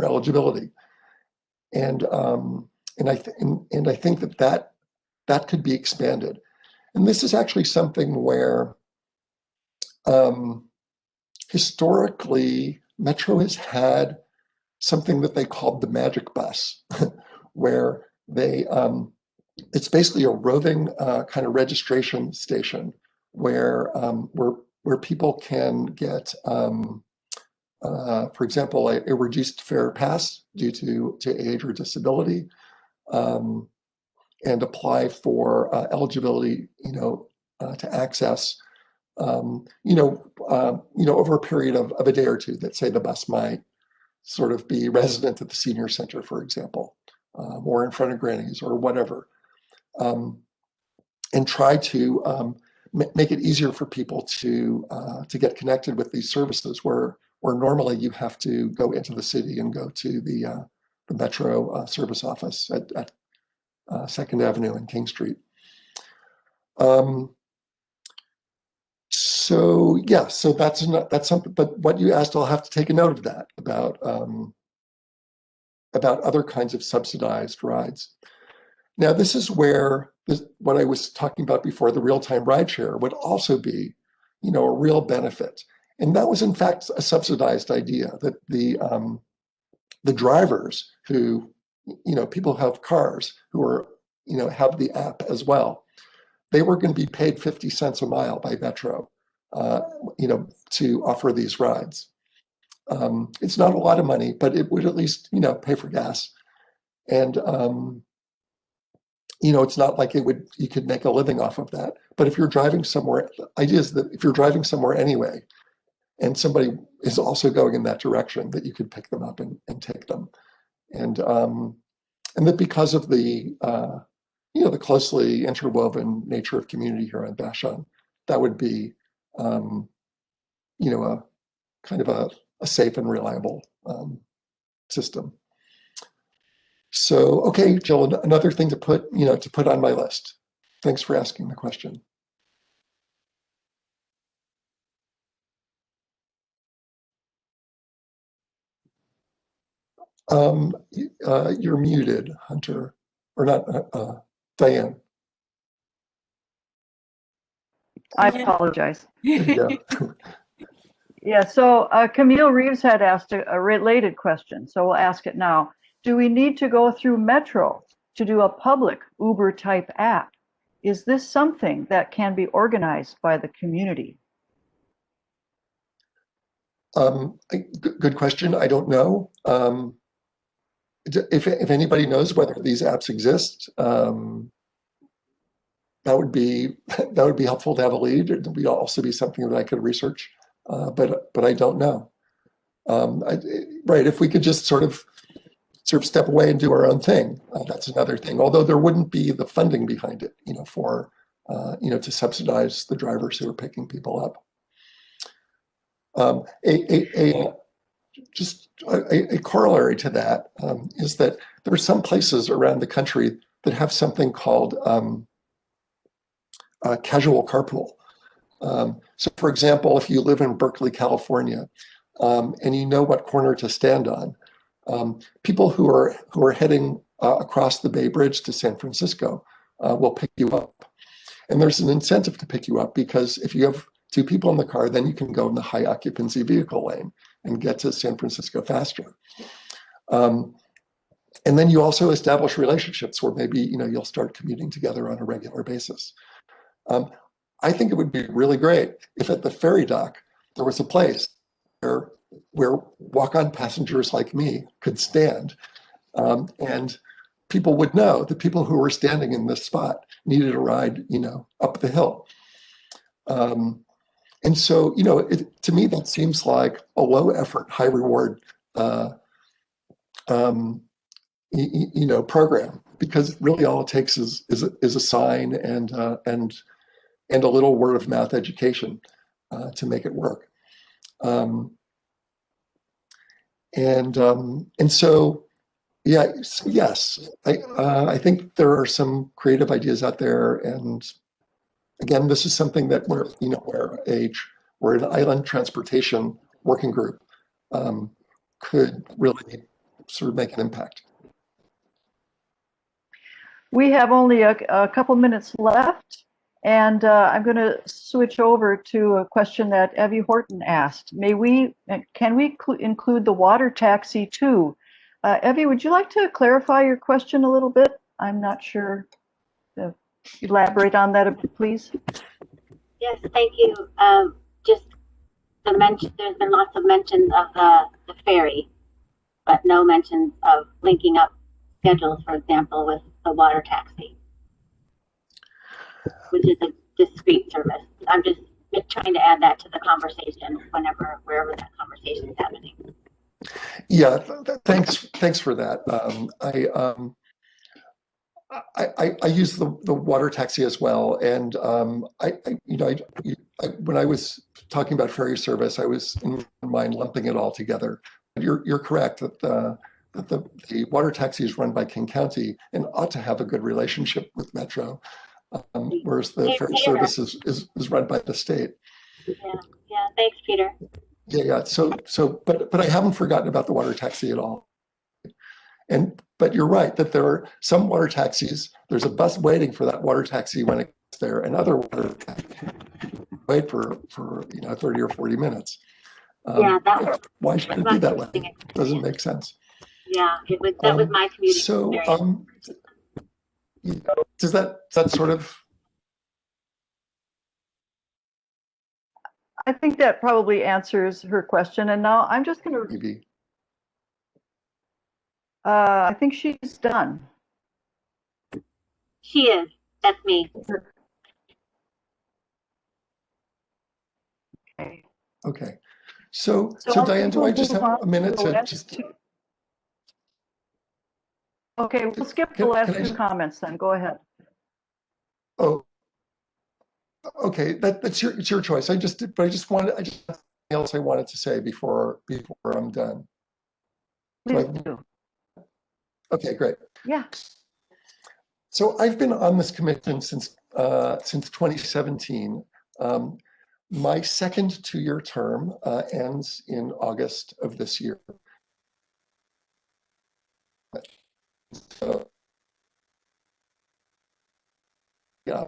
eligibility, and I think that could be expanded. And this is actually something where historically Metro has had something that they called the Magic Bus, where it's basically a roving kind of registration station where people can get for example, a reduced fare pass due to age or disability, and apply for eligibility, to access, over a period of a day or two. That say the bus might sort of be resident at the senior center, for example, or in front of Granny's or whatever, and try to make it easier for people to get connected with these services where normally you have to go into the city and go to the Metro service office at 2nd Avenue and King Street. So that's something. But what you asked, I'll have to take a note of that about other kinds of subsidized rides. Now, this is where what I was talking about before, the real-time rideshare, would also be, a real benefit. And that was in fact a subsidized idea, that the drivers who, people who have cars who are, have the app as well, they were going to be paid 50 cents a mile by Metro, to offer these rides. It's not a lot of money, but it would at least, pay for gas. And, it's not like you could make a living off of that. But if you're driving somewhere, the idea is that if you're driving somewhere anyway, and somebody is also going in that direction, that you could pick them up and take them. And that because of the, the closely interwoven nature of community here on Vashon, that would be, a kind of a safe and reliable system. So, okay, Jill, another thing to put on my list. Thanks for asking the question. You're muted, Hunter, or not, Diane. I apologize. Yeah. Yeah, so Camille Reeves had asked a related question, so we'll ask it now. Do we need to go through Metro to do a public Uber-type app? Is this something that can be organized by the community? Good question. I don't know. If anybody knows whether these apps exist, that would be helpful to have a lead. It would also be something that I could research, but I don't know. Right? If we could just sort of step away and do our own thing, that's another thing. Although there wouldn't be the funding behind it, for to subsidize the drivers who are picking people up. A corollary to that is that there are some places around the country that have something called casual carpool. So, for example, if you live in Berkeley, California, and you know what corner to stand on, people who are heading across the Bay Bridge to San Francisco will pick you up. And there's an incentive to pick you up because if you have two people in the car, then you can go in the high occupancy vehicle lane and get to San Francisco faster. And then you also establish relationships where maybe you'll start commuting together on a regular basis. I think it would be really great if at the ferry dock there was a place where walk-on passengers like me could stand, and people would know the people who were standing in this spot needed a ride, up the hill. And so, to me, that seems like a low effort, high reward, program, because really all it takes is a sign and a little word of mouth education to make it work. And so, yes, I think there are some creative ideas out there. And again, this is something that we're an island transportation working group could really sort of make an impact. We have only a couple minutes left, and I'm going to switch over to a question that Evie Horton asked. Can we include the water taxi too? Evie, would you like to clarify your question a little bit? I'm not sure. Elaborate on that a bit, please. Yes, thank you. Just there's been lots of mentions of the ferry, but no mentions of linking up schedules, for example, with the water taxi, which is a discrete service. I'm just trying to add that to the conversation wherever that conversation is happening. Yeah, thanks for that. I use the water taxi as well, and when I was talking about ferry service, I was in my mind lumping it all together. You're correct that the water taxi is run by King County and ought to have a good relationship with Metro, whereas the ferry service is run by the state. Yeah. Thanks, Peter. Yeah. But I haven't forgotten about the water taxi at all. But you're right that there are some water taxis. There's a bus waiting for that water taxi when it gets there, and other water taxis wait for 30 or 40 minutes. Why should it be that way? It doesn't make sense. Yeah, that was my commuting experience. Does that sort of? I think that probably answers her question. And now I'm just going to. Maybe. I think she's done. She is. That's me. Okay. So Diane, do I just have a minute to just? Okay, we'll skip the last two comments then. Go ahead. Oh, okay. That's your choice. I just something else I wanted to say before I'm done. Please do. Okay, great. Yeah. So I've been on this commission since 2017. My second 2-year term ends in August of this year. So, yeah.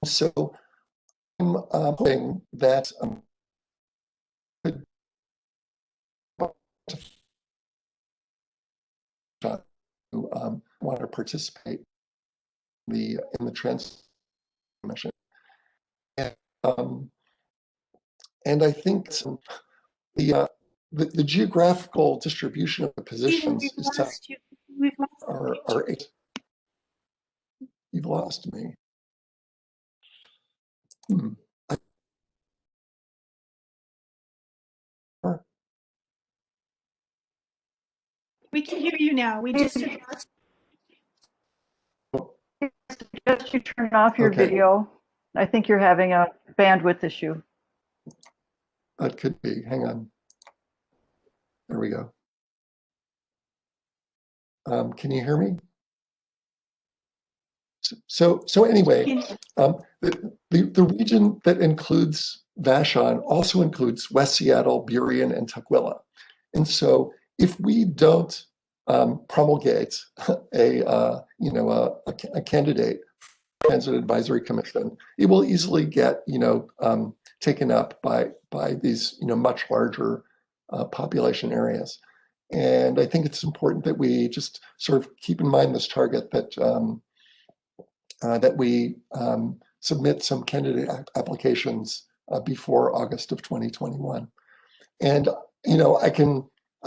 So I'm hoping that who want to participate in the transmission. And I think the geographical distribution of the positions are eight. You've lost me. We can hear you now. We just lost. I suggest you turn off your video. I think you're having a bandwidth issue. That could be. Hang on. There we go. Can you hear me? So anyway, the region that includes Vashon also includes West Seattle, Burien, and Tukwila. And so if we don't promulgate a candidate for Transit Advisory Commission, it will easily get taken up by these much larger population areas. And I think it's important that we just sort of keep in mind this target that that we submit some candidate applications before August of 2021. And I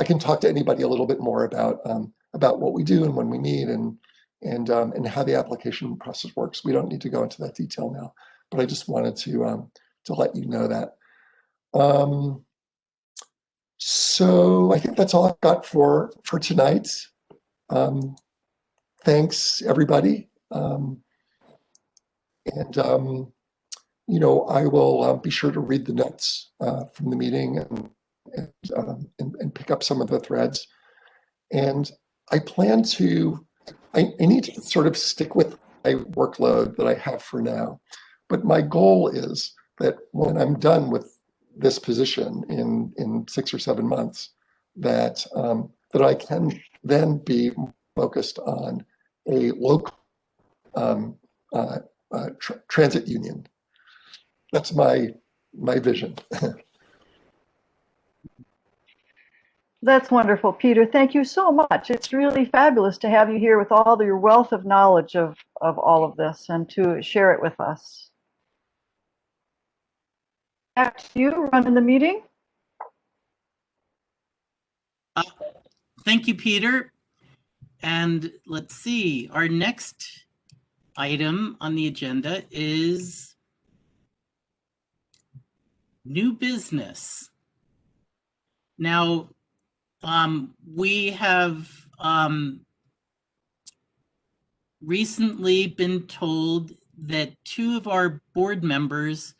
can talk to anybody a little bit more about what we do and when we meet and how the application process works. We don't need to go into that detail now, but I just wanted to let you know that. So I think that's all I've got for tonight. Thanks, everybody. I will be sure to read the notes from the meeting and pick up some of the threads. And I plan to, I need to sort of stick with my workload that I have for now. But my goal is that when I'm done with this position in 6 or 7 months, that I can then be focused on a local transit union. That's my vision. That's wonderful, Peter. Thank you so much. It's really fabulous to have you here with all your wealth of knowledge of all of this and to share it with us. Back to you, running the meeting. Thank you, Peter. And let's see, our next item on the agenda is new business. Now, we have recently been told that 2 of our board members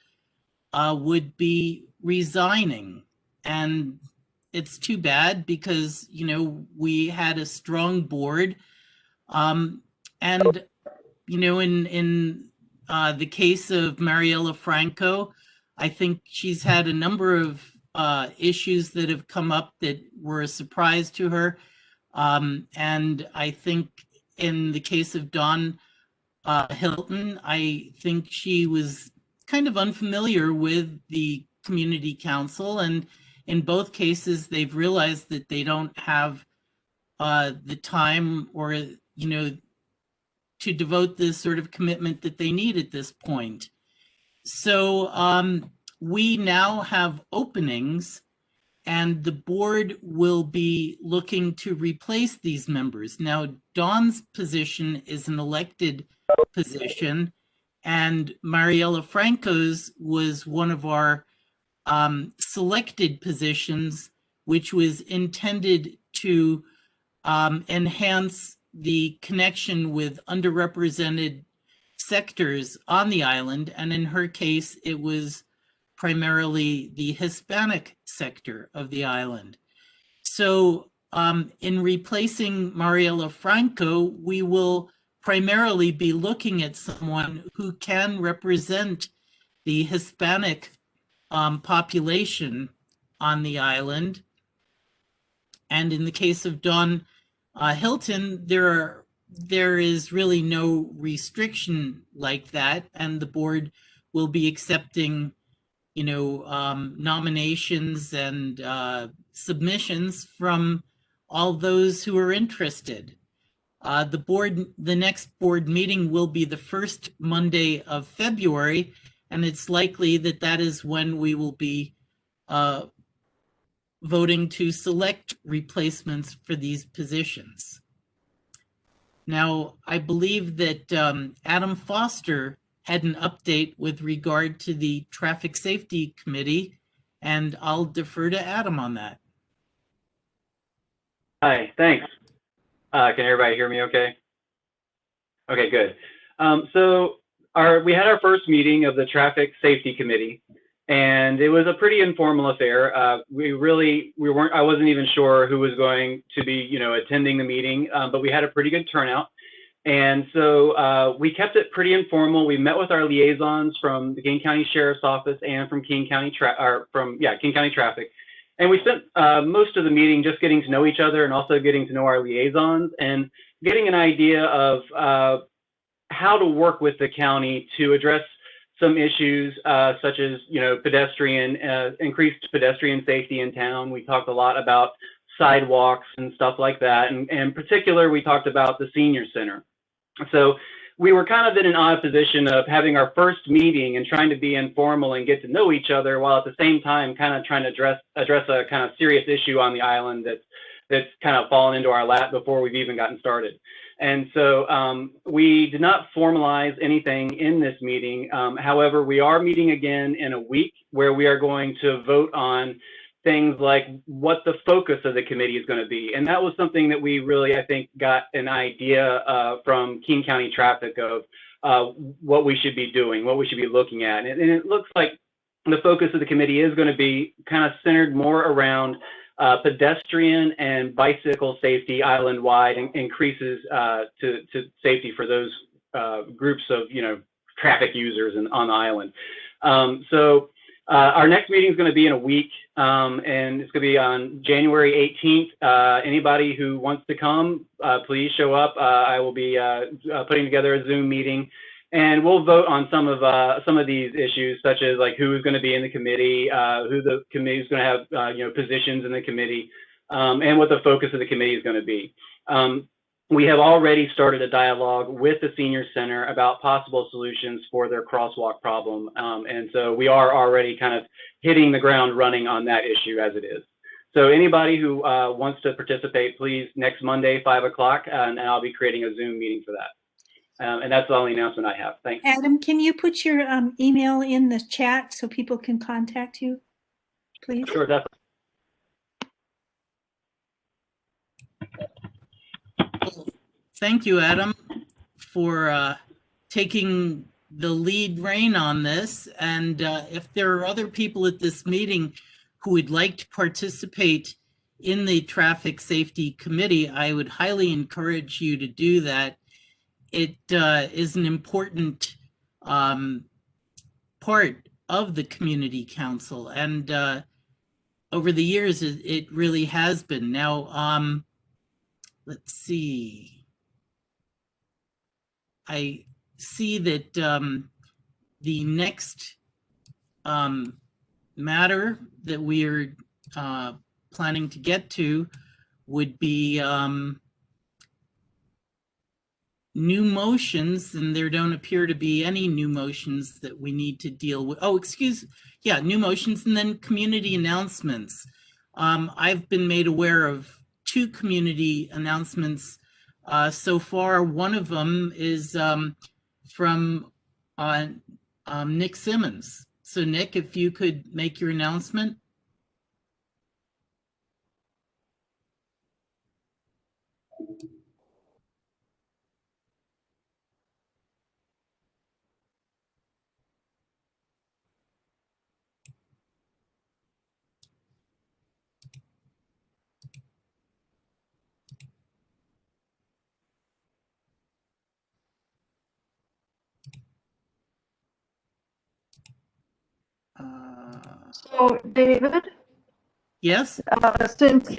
would be resigning, and it's too bad because, you know, we had a strong board, and, you know, in the case of Mariella Franco, I think she's had a number of issues that have come up that were a surprise to her. And I think in the case of Dawn Hilton, I think she was kind of unfamiliar with the community council. And in both cases, they've realized that they don't have the time or, you know, to devote the sort of commitment that they need at this point. So we now have openings, and the board will be looking to replace these members. Now, Dawn's position is an elected position, and Mariella Franco's was one of our selected positions, which was intended to enhance the connection with underrepresented sectors on the island. And in her case, it was primarily the Hispanic sector of the island. So in replacing Mariella Franco, we will primarily be looking at someone who can represent the Hispanic population on the island. And in the case of Dawn Hilton, there is really no restriction like that, and the board will be accepting, you know, nominations and submissions from all those who are interested. The next board meeting will be the first Monday of February, and it's likely that that is when we will be voting to select replacements for these positions. Now, I believe that Adam Foster had an update with regard to the Traffic Safety Committee, and I'll defer to Adam on that. Hi, thanks. Can everybody hear me okay? Okay, good. So we had our first meeting of the Traffic Safety Committee, and it was a pretty informal affair. I wasn't even sure who was going to be, you know, attending the meeting, but we had a pretty good turnout. And so we kept it pretty informal. We met with our liaisons from the King County Sheriff's Office and from King County King County Traffic. And we spent most of the meeting just getting to know each other and also getting to know our liaisons and getting an idea of how to work with the county to address some issues such as, you know, increased pedestrian safety in town. We talked a lot about sidewalks and stuff like that. And in particular, we talked about the senior center. So we were kind of in an odd position of having our first meeting and trying to be informal and get to know each other, while at the same time kind of trying to address a kind of serious issue on the island that's kind of fallen into our lap before we've even gotten started. And so we did not formalize anything in this meeting. However, we are meeting again in a week where we are going to vote on things like what the focus of the committee is going to be. And that was something that we really, I think, got an idea from King County Traffic of what we should be doing, what we should be looking at. And it looks like the focus of the committee is going to be kind of centered more around pedestrian and bicycle safety island-wide, and increases to safety for those groups of, you know, traffic users on the island. So our next meeting is going to be in a week, and it's going to be on January 18th. Anybody who wants to come, please show up. I will be putting together a Zoom meeting, and we'll vote on some of these issues, such as like who is going to be in the committee, who the committee is going to have, you know, positions in the committee. and what the focus of the committee is going to be. We have already started a dialogue with the Senior Center about possible solutions for their crosswalk problem. And so we are already kind of hitting the ground running on that issue as it is. So anybody who wants to participate, please, next Monday, 5 o'clock, and I'll be creating a Zoom meeting for that. And that's the only announcement I have. Thanks. Adam, can you put your email in the chat so people can contact you, please? Sure, definitely. Thank you, Adam, for taking the lead rein on this. And if there are other people at this meeting who would like to participate in the Traffic Safety Committee, I would highly encourage you to do that. It is an important part of the Community Council, and over the years, it really has been. Now, let's see. I see that the next matter that we are planning to get to would be new motions, and there don't appear to be any new motions that we need to deal with. Oh, new motions, and then community announcements. I've been made aware of 2 community announcements so far. One of them is from Nick Simmons. So Nick, if you could make your announcement. So, David, Yes? since,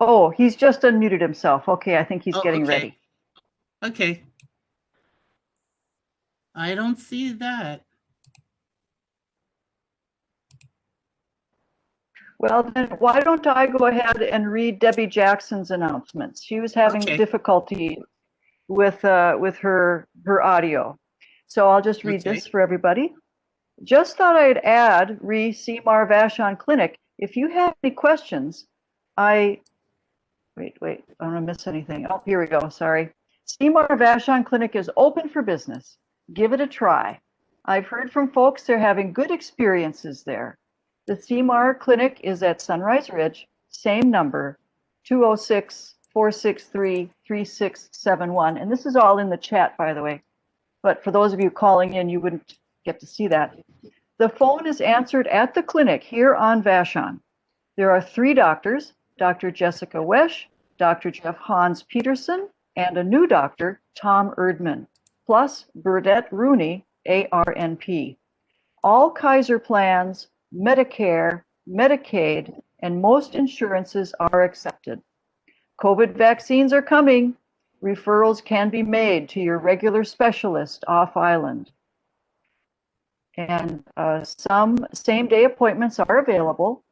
oh, he's just unmuted himself. Okay, I think he's getting okay. ready. Okay. I don't see that. Well, then why don't I go ahead and read Debbie Jackson's announcements? She was having Okay. difficulty with her audio. So I'll just read Okay. this for everybody. Just thought I'd add Seymour Vashon Clinic. If you have any questions, wait, I don't want to miss anything. Oh, here we go, sorry. Seymour Vashon Clinic is open for business. Give it a try. I've heard from folks they're having good experiences there. The Seymour Clinic is at Sunrise Ridge, same number, 206-463-3671. And this is all in the chat, by the way. But for those of you calling in, you wouldn't get to see that. The phone is answered at the clinic here on Vashon. There are 3 doctors, Dr. Jessica Wesch, Dr. Jeff Hans Peterson, and a new doctor, Tom Erdman, plus Burdette Rooney, ARNP. All Kaiser plans, Medicare, Medicaid, and most insurances are accepted. COVID vaccines are coming. Referrals can be made to your regular specialist off island. And some same-day appointments are available.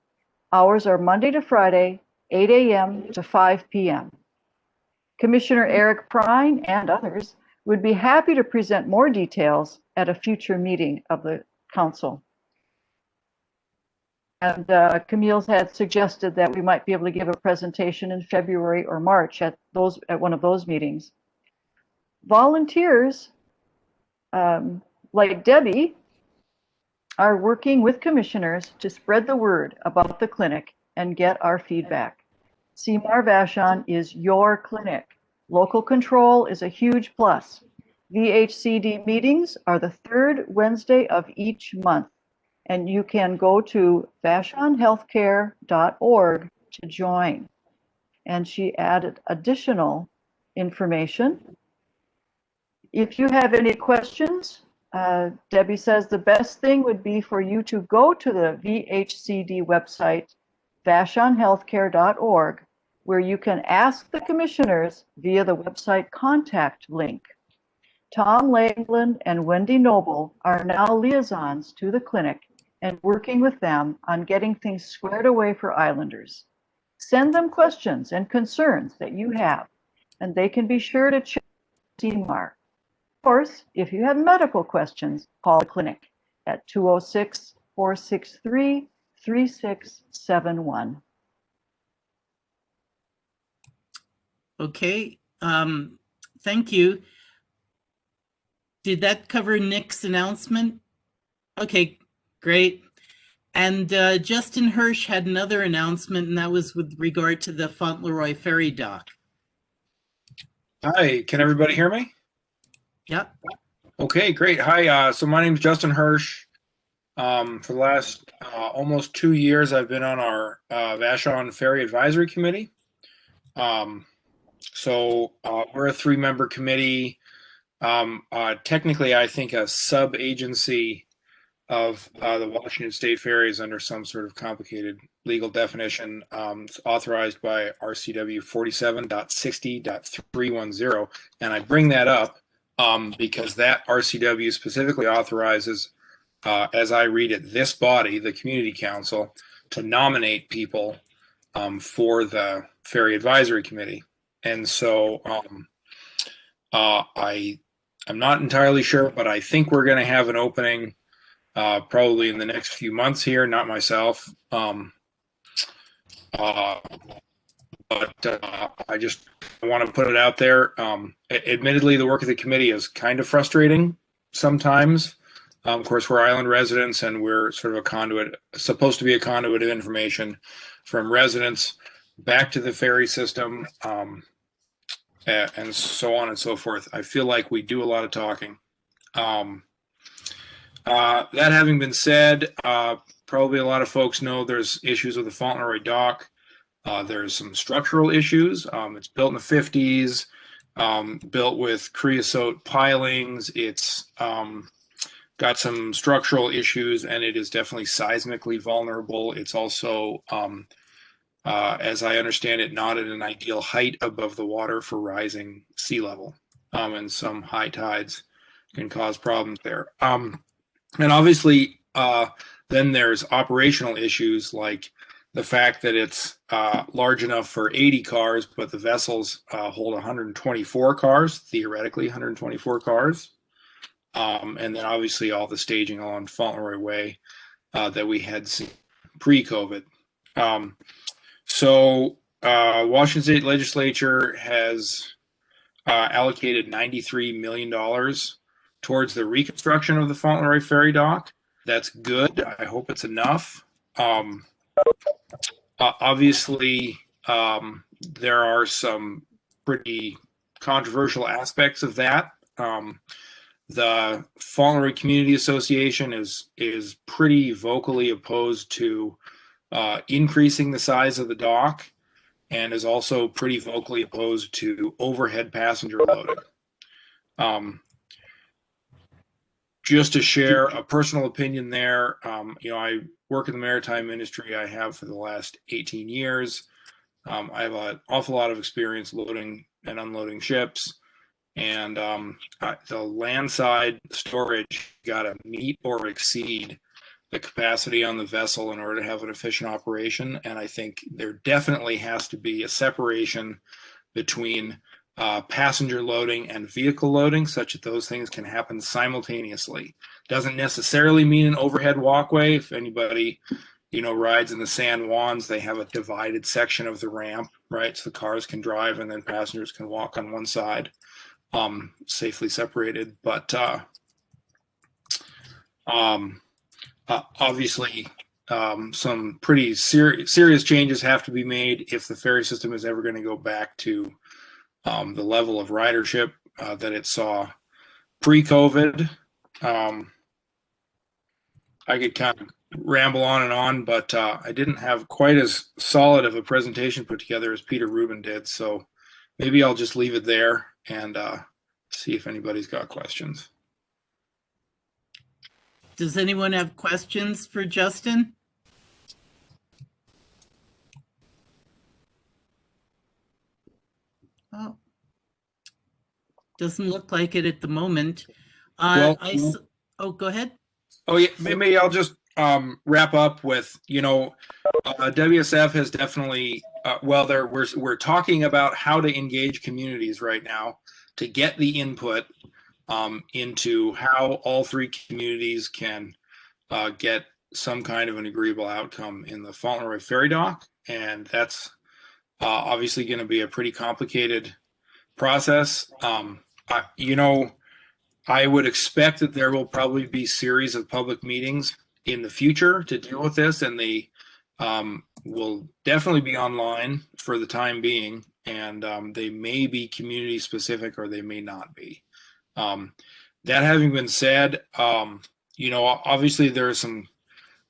Hours are Monday to Friday, 8 a.m. to 5 p.m. Commissioner Eric Prine and others would be happy to present more details at a future meeting of the council. And Camille's had suggested that we might be able to give a presentation in February or March at one of those meetings. Volunteers, like Debbie, are working with commissioners to spread the word about the clinic and get our feedback. Seymour Vashon is your clinic. Local control is a huge plus. VHCD meetings are the 3rd Wednesday of each month, and you can go to vashonhealthcare.org to join. And she added additional information. If you have any questions, Debbie says the best thing would be for you to go to the VHCD website, vashonhealthcare.org, where you can ask the commissioners via the website contact link. Tom Langland and Wendy Noble are now liaisons to the clinic and working with them on getting things squared away for Islanders. Send them questions and concerns that you have, and they can be sure to check CMAR. Of course, if you have medical questions, call the clinic at 206-463-3671. Okay, thank you. Did that cover Nick's announcement? Okay, great. And Justin Hirsch had another announcement, and that was with regard to the Fauntleroy Ferry dock. Hi, can everybody hear me? Yep. Okay, great. Hi, so my name's Justin Hirsch. For the last almost 2 years, I've been on our Vashon Ferry Advisory Committee. So we're a 3-member committee. Technically, I think a sub-agency of the Washington State Ferries under some sort of complicated legal definition. It's authorized by RCW 47.60.310. And I bring that up because that RCW specifically authorizes, as I read it, this body, the Community Council, to nominate people for the Ferry Advisory Committee. And so I'm not entirely sure, but I think we're going to have an opening probably in the next few months here, not myself. But I just want to put it out there. Admittedly, the work of the committee is kind of frustrating sometimes. Of course, we're island residents, and we're sort of a conduit, supposed to be a conduit of information from residents back to the ferry system, and so on and so forth. I feel like we do a lot of talking. That having been said, probably a lot of folks know there's issues with the Fauntleroy dock. There's some structural issues. It's built in the 50s, built with creosote pilings. It's got some structural issues, and it is definitely seismically vulnerable. It's also, as I understand it, not at an ideal height above the water for rising sea level, and some high tides can cause problems there. And obviously, then there's operational issues like the fact that it's large enough for 80 cars, but the vessels hold 124 cars, theoretically 124 cars. And then obviously all the staging along Fauntleroy Way that we had seen pre-COVID. So Washington State Legislature has allocated $93 million towards the reconstruction of the Fauntleroy Ferry dock. That's good. I hope it's enough. Obviously, there are some pretty controversial aspects of that. The Fauntleroy Community Association is pretty vocally opposed to increasing the size of the dock, and is also pretty vocally opposed to overhead passenger loading. Just to share a personal opinion there, I work in the maritime industry. I have for the last 18 years. I have an awful lot of experience loading and unloading ships. And the landside storage got to meet or exceed the capacity on the vessel in order to have an efficient operation. And I think there definitely has to be a separation between passenger loading and vehicle loading, such that those things can happen simultaneously. Doesn't necessarily mean an overhead walkway. If anybody, rides in the San Juans, they have a divided section of the ramp, right? So the cars can drive and then passengers can walk on one side, safely separated. But obviously, some pretty serious changes have to be made if the ferry system is ever going to go back to the level of ridership that it saw pre-COVID. I could kind of ramble on, but I didn't have quite as solid of a presentation put together as Peter Rubin did. So maybe I'll just leave it there and see if anybody's got questions. Does anyone have questions for Justin? Oh, doesn't look like it at the moment. Well, go ahead. Oh yeah, maybe I'll just wrap up with, WSF has definitely well, we're talking about how to engage communities right now to get the input into how all three communities can get some kind of an agreeable outcome in the Fauntleroy Ferry dock, and that's obviously going to be a pretty complicated process. I would expect that there will probably be series of public meetings in the future to deal with this, and they will definitely be online for the time being, and they may be community specific or they may not be. That having been said, obviously there are some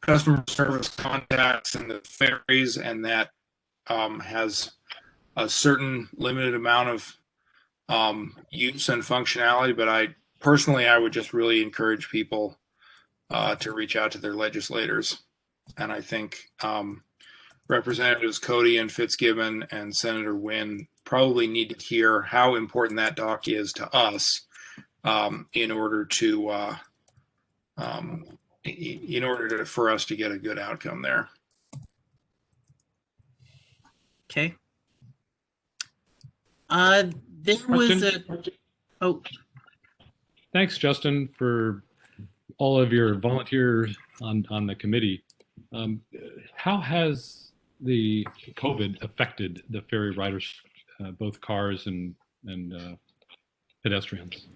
customer service contacts in the ferries, and that has a certain limited amount of use and functionality, but I would just really encourage people to reach out to their legislators. And I think Representatives Cody and Fitzgibbon and Senator Wynn probably need to hear how important that dock is to us in order for us to get a good outcome there. Okay. There was oh. Thanks, Justin, for all of your volunteers on the committee. How has the COVID affected the ferry riders, both cars and pedestrians?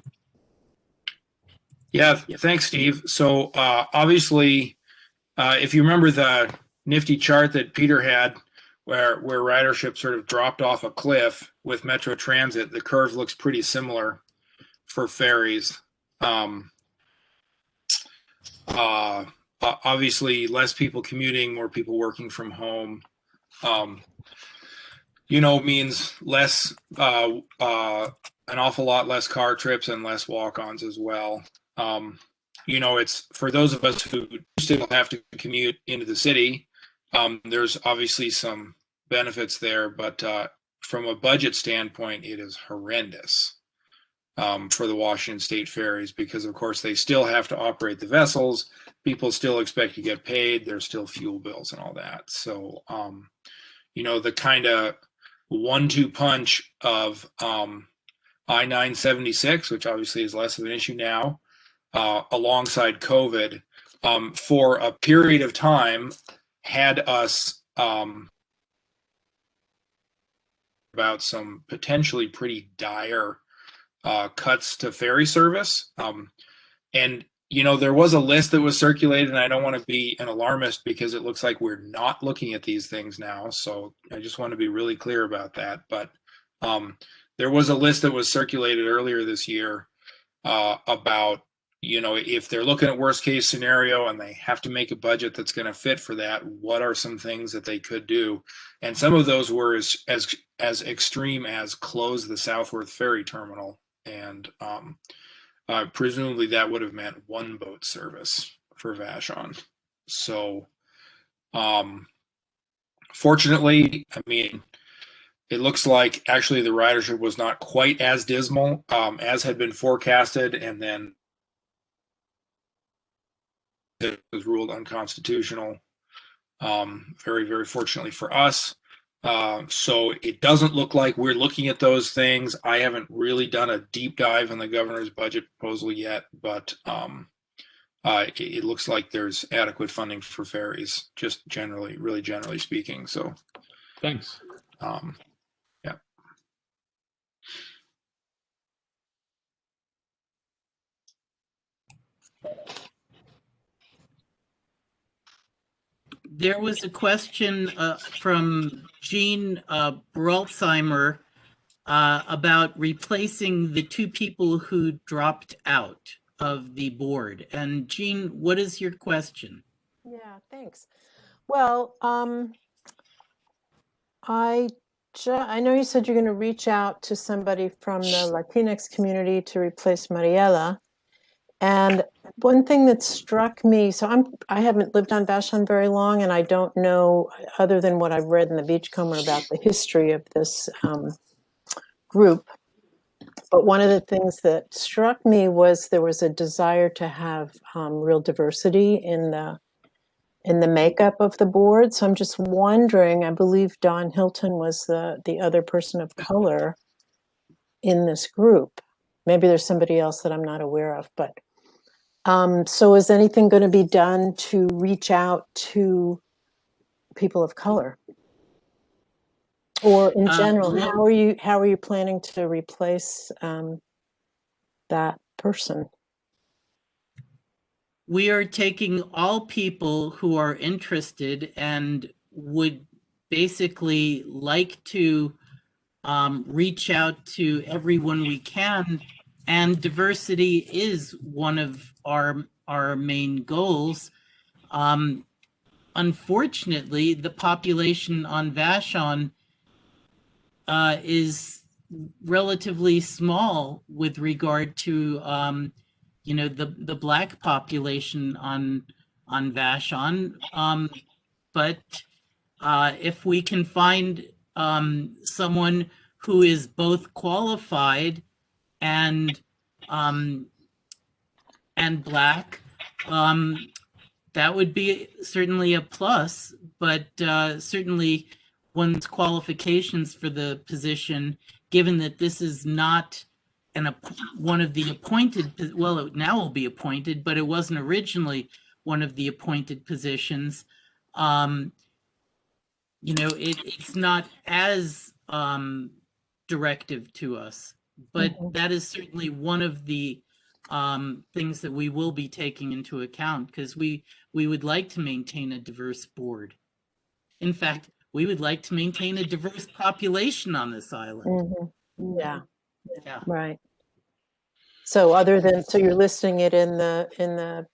Yeah, thanks, Steve. So obviously, if you remember the nifty chart that Peter had, where ridership sort of dropped off a cliff with Metro Transit, the curve looks pretty similar for ferries. Obviously, less people commuting, more people working from home, means less, an awful lot less car trips and less walk-ons as well. It's for those of us who still have to commute into the city, there's obviously some benefits there, but from a budget standpoint, it is horrendous for the Washington State ferries because, of course, they still have to operate the vessels. People still expect to get paid. There's still fuel bills and all that. So, the kind of 1-2 punch of I-976, which obviously is less of an issue now, alongside COVID, for a period of time, had us about some potentially pretty dire cuts to ferry service. And, there was a list that was circulated, and I don't want to be an alarmist because it looks like we're not looking at these things now. So I just want to be really clear about that. But there was a list that was circulated earlier this year about, if they're looking at worst case scenario and they have to make a budget that's going to fit for that, what are some things that they could do? And some of those were as extreme as close the Southworth Ferry Terminal. And presumably that would have meant one boat service for Vashon. So fortunately, it looks like actually the ridership was not quite as dismal as had been forecasted, and then it was ruled unconstitutional, very, very fortunately for us. So it doesn't look like we're looking at those things. I haven't really done a deep dive on the governor's budget proposal yet, but it looks like there's adequate funding for ferries, just really generally speaking. So thanks. Yeah. There was a question from Jean Berolzheimer about replacing the 2 people who dropped out of the board. And Jean, what is your question? Yeah, thanks. Well, I know you said you're going to reach out to somebody from the Latinx community to replace Mariela. And one thing that struck me, so I haven't lived on Vashon very long, and I don't know, other than what I've read in the Beachcomber, about the history of this group. But one of the things that struck me was there was a desire to have real diversity in the in the makeup of the board. So I'm just wondering, I believe Don Hilton was the other person of color in this group. Maybe there's somebody else that I'm not aware of, but so is anything going to be done to reach out to people of color? Or in general, Well, how are you planning to replace that person? we are taking all people who are interested and would basically like to reach out to everyone we can. And diversity is one of our main goals. Unfortunately, the population on Vashon is relatively small with regard to the Black population on Vashon. But if we can find someone who is both qualified and Black, that would be certainly a plus. But certainly one's qualifications for the position, given that this is not one of the appointed, well, it now will be appointed, but it wasn't originally one of the appointed positions. It's not as directive to us, but that is certainly one of the things that we will be taking into account, because we would like to maintain a diverse board. In fact, we would like to maintain a diverse population on this island. Yeah, Yeah. right. So so you're listing it in the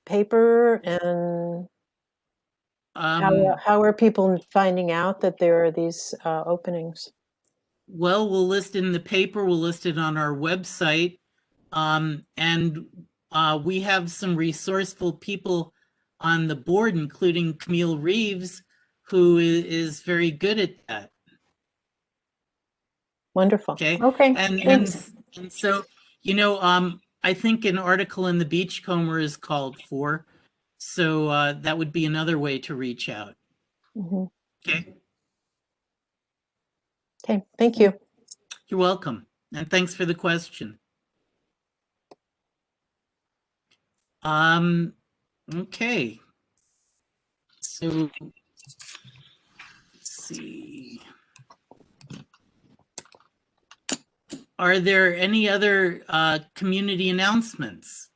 paper, and how are people finding out that there are these openings? Well, we'll list it in the paper, we'll list it on our website, and we have some resourceful people on the board, including Camille Reeves, who is very good at that. Wonderful. Okay. Okay. And so, I think an article in the Beachcomber is called for. So that would be another way to reach out. Okay. Okay. Thank you. You're welcome. And thanks for the question. Okay. So let's see. Are there any other community announcements?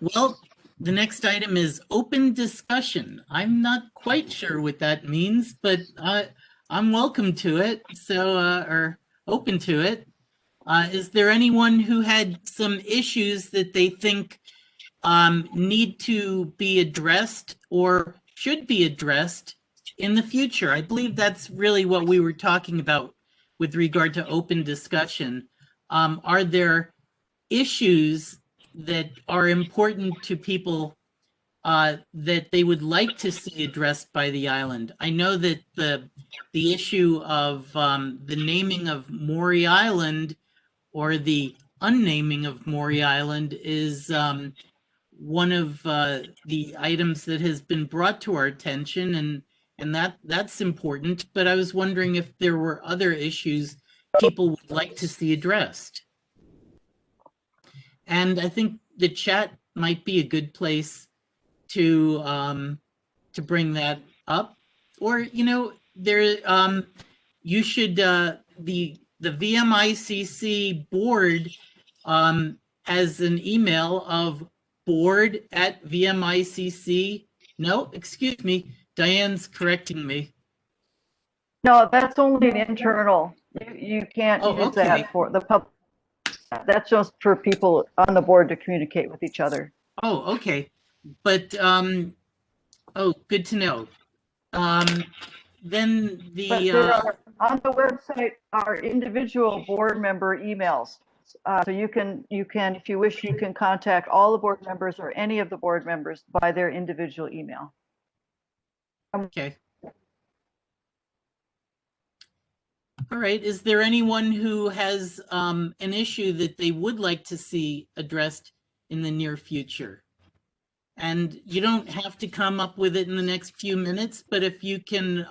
Well, the next item is open discussion. I'm not quite sure what that means, but I'm welcome to it. So, or open to it. Is there anyone who had some issues that they think need to be addressed or should be addressed in the future? I believe that's really what we were talking about with regard to open discussion. Are there issues that are important to people that they would like to see addressed by the island? I know that the issue of the naming of Maury Island or the unnaming of Maury Island is one of the items that has been brought to our attention, and that's important. But I was wondering if there were other issues people would like to see addressed. And I think the chat might be a good place to bring that up. Or there you should the VMICC board has an email of board@VMICC. No, excuse me, Diane's correcting me. No, that's only an internal. You can't use that for the public. That's just for people on the board to communicate with each other. Oh, okay. But oh, good to know. Then there are, on the website are individual board member emails. So you can, if you wish, you can contact all the board members or any of the board members by their individual email. Okay. All right. Is there anyone who has an issue that they would like to see addressed in the near future. And you don't have to come up with it in the next few minutes, but if you can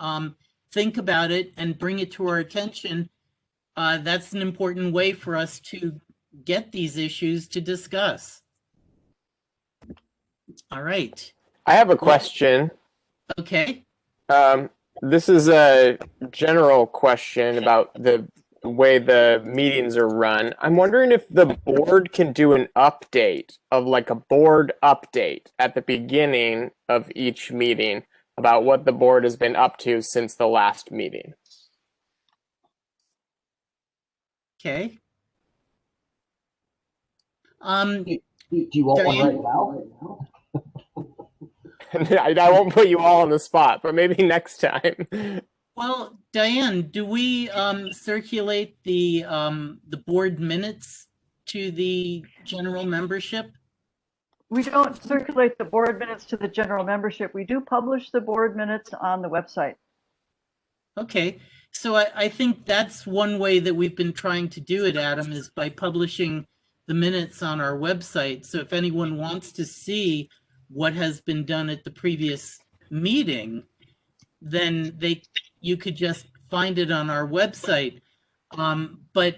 think about it and bring it to our attention, that's an important way for us to get these issues to discuss. All right. I have a question. Okay. This is a general question about the way the meetings are run. I'm wondering if the board can do an update of like a board update at the beginning of each meeting about what the board has been up to since the last meeting. Okay. Do you want one Diane? right now? I won't put you all on the spot, but maybe next time. Well, Diane, do we circulate the board minutes to the general membership? We don't circulate the board minutes to the general membership. We do publish the board minutes on the website. Okay, so I think that's one way that we've been trying to do it, Adam, is by publishing the minutes on our website. So if anyone wants to see what has been done at the previous meeting, then you could just find it on our website. But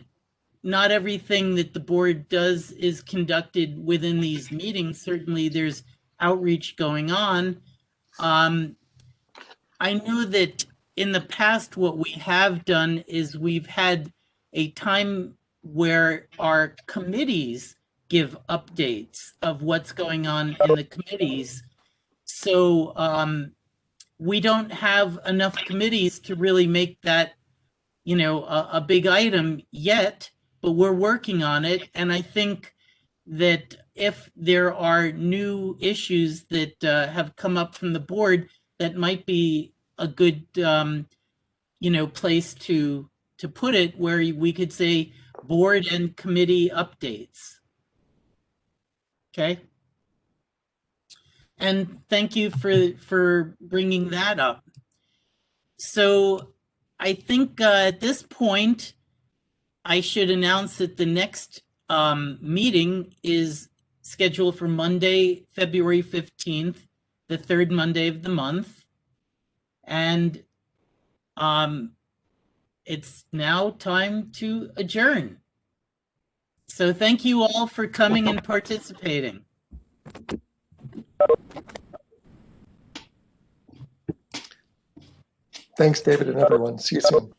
not everything that the board does is conducted within these meetings. Certainly there's outreach going on. I know that in the past, what we have done is we've had a time where our committees give updates of what's going on in the committees. So we don't have enough committees to really make that, you know, a big item yet, but we're working on it. And I think that if there are new issues that have come up from the board, that might be a good, you know, place to put it, where we could say board and committee updates. Okay. And thank you for bringing that up. So I think at this point, I should announce that the next meeting is scheduled for Monday, February 15th, the third Monday of the month. And it's now time to adjourn. So thank you all for coming and participating. Thanks, David and everyone. See you soon.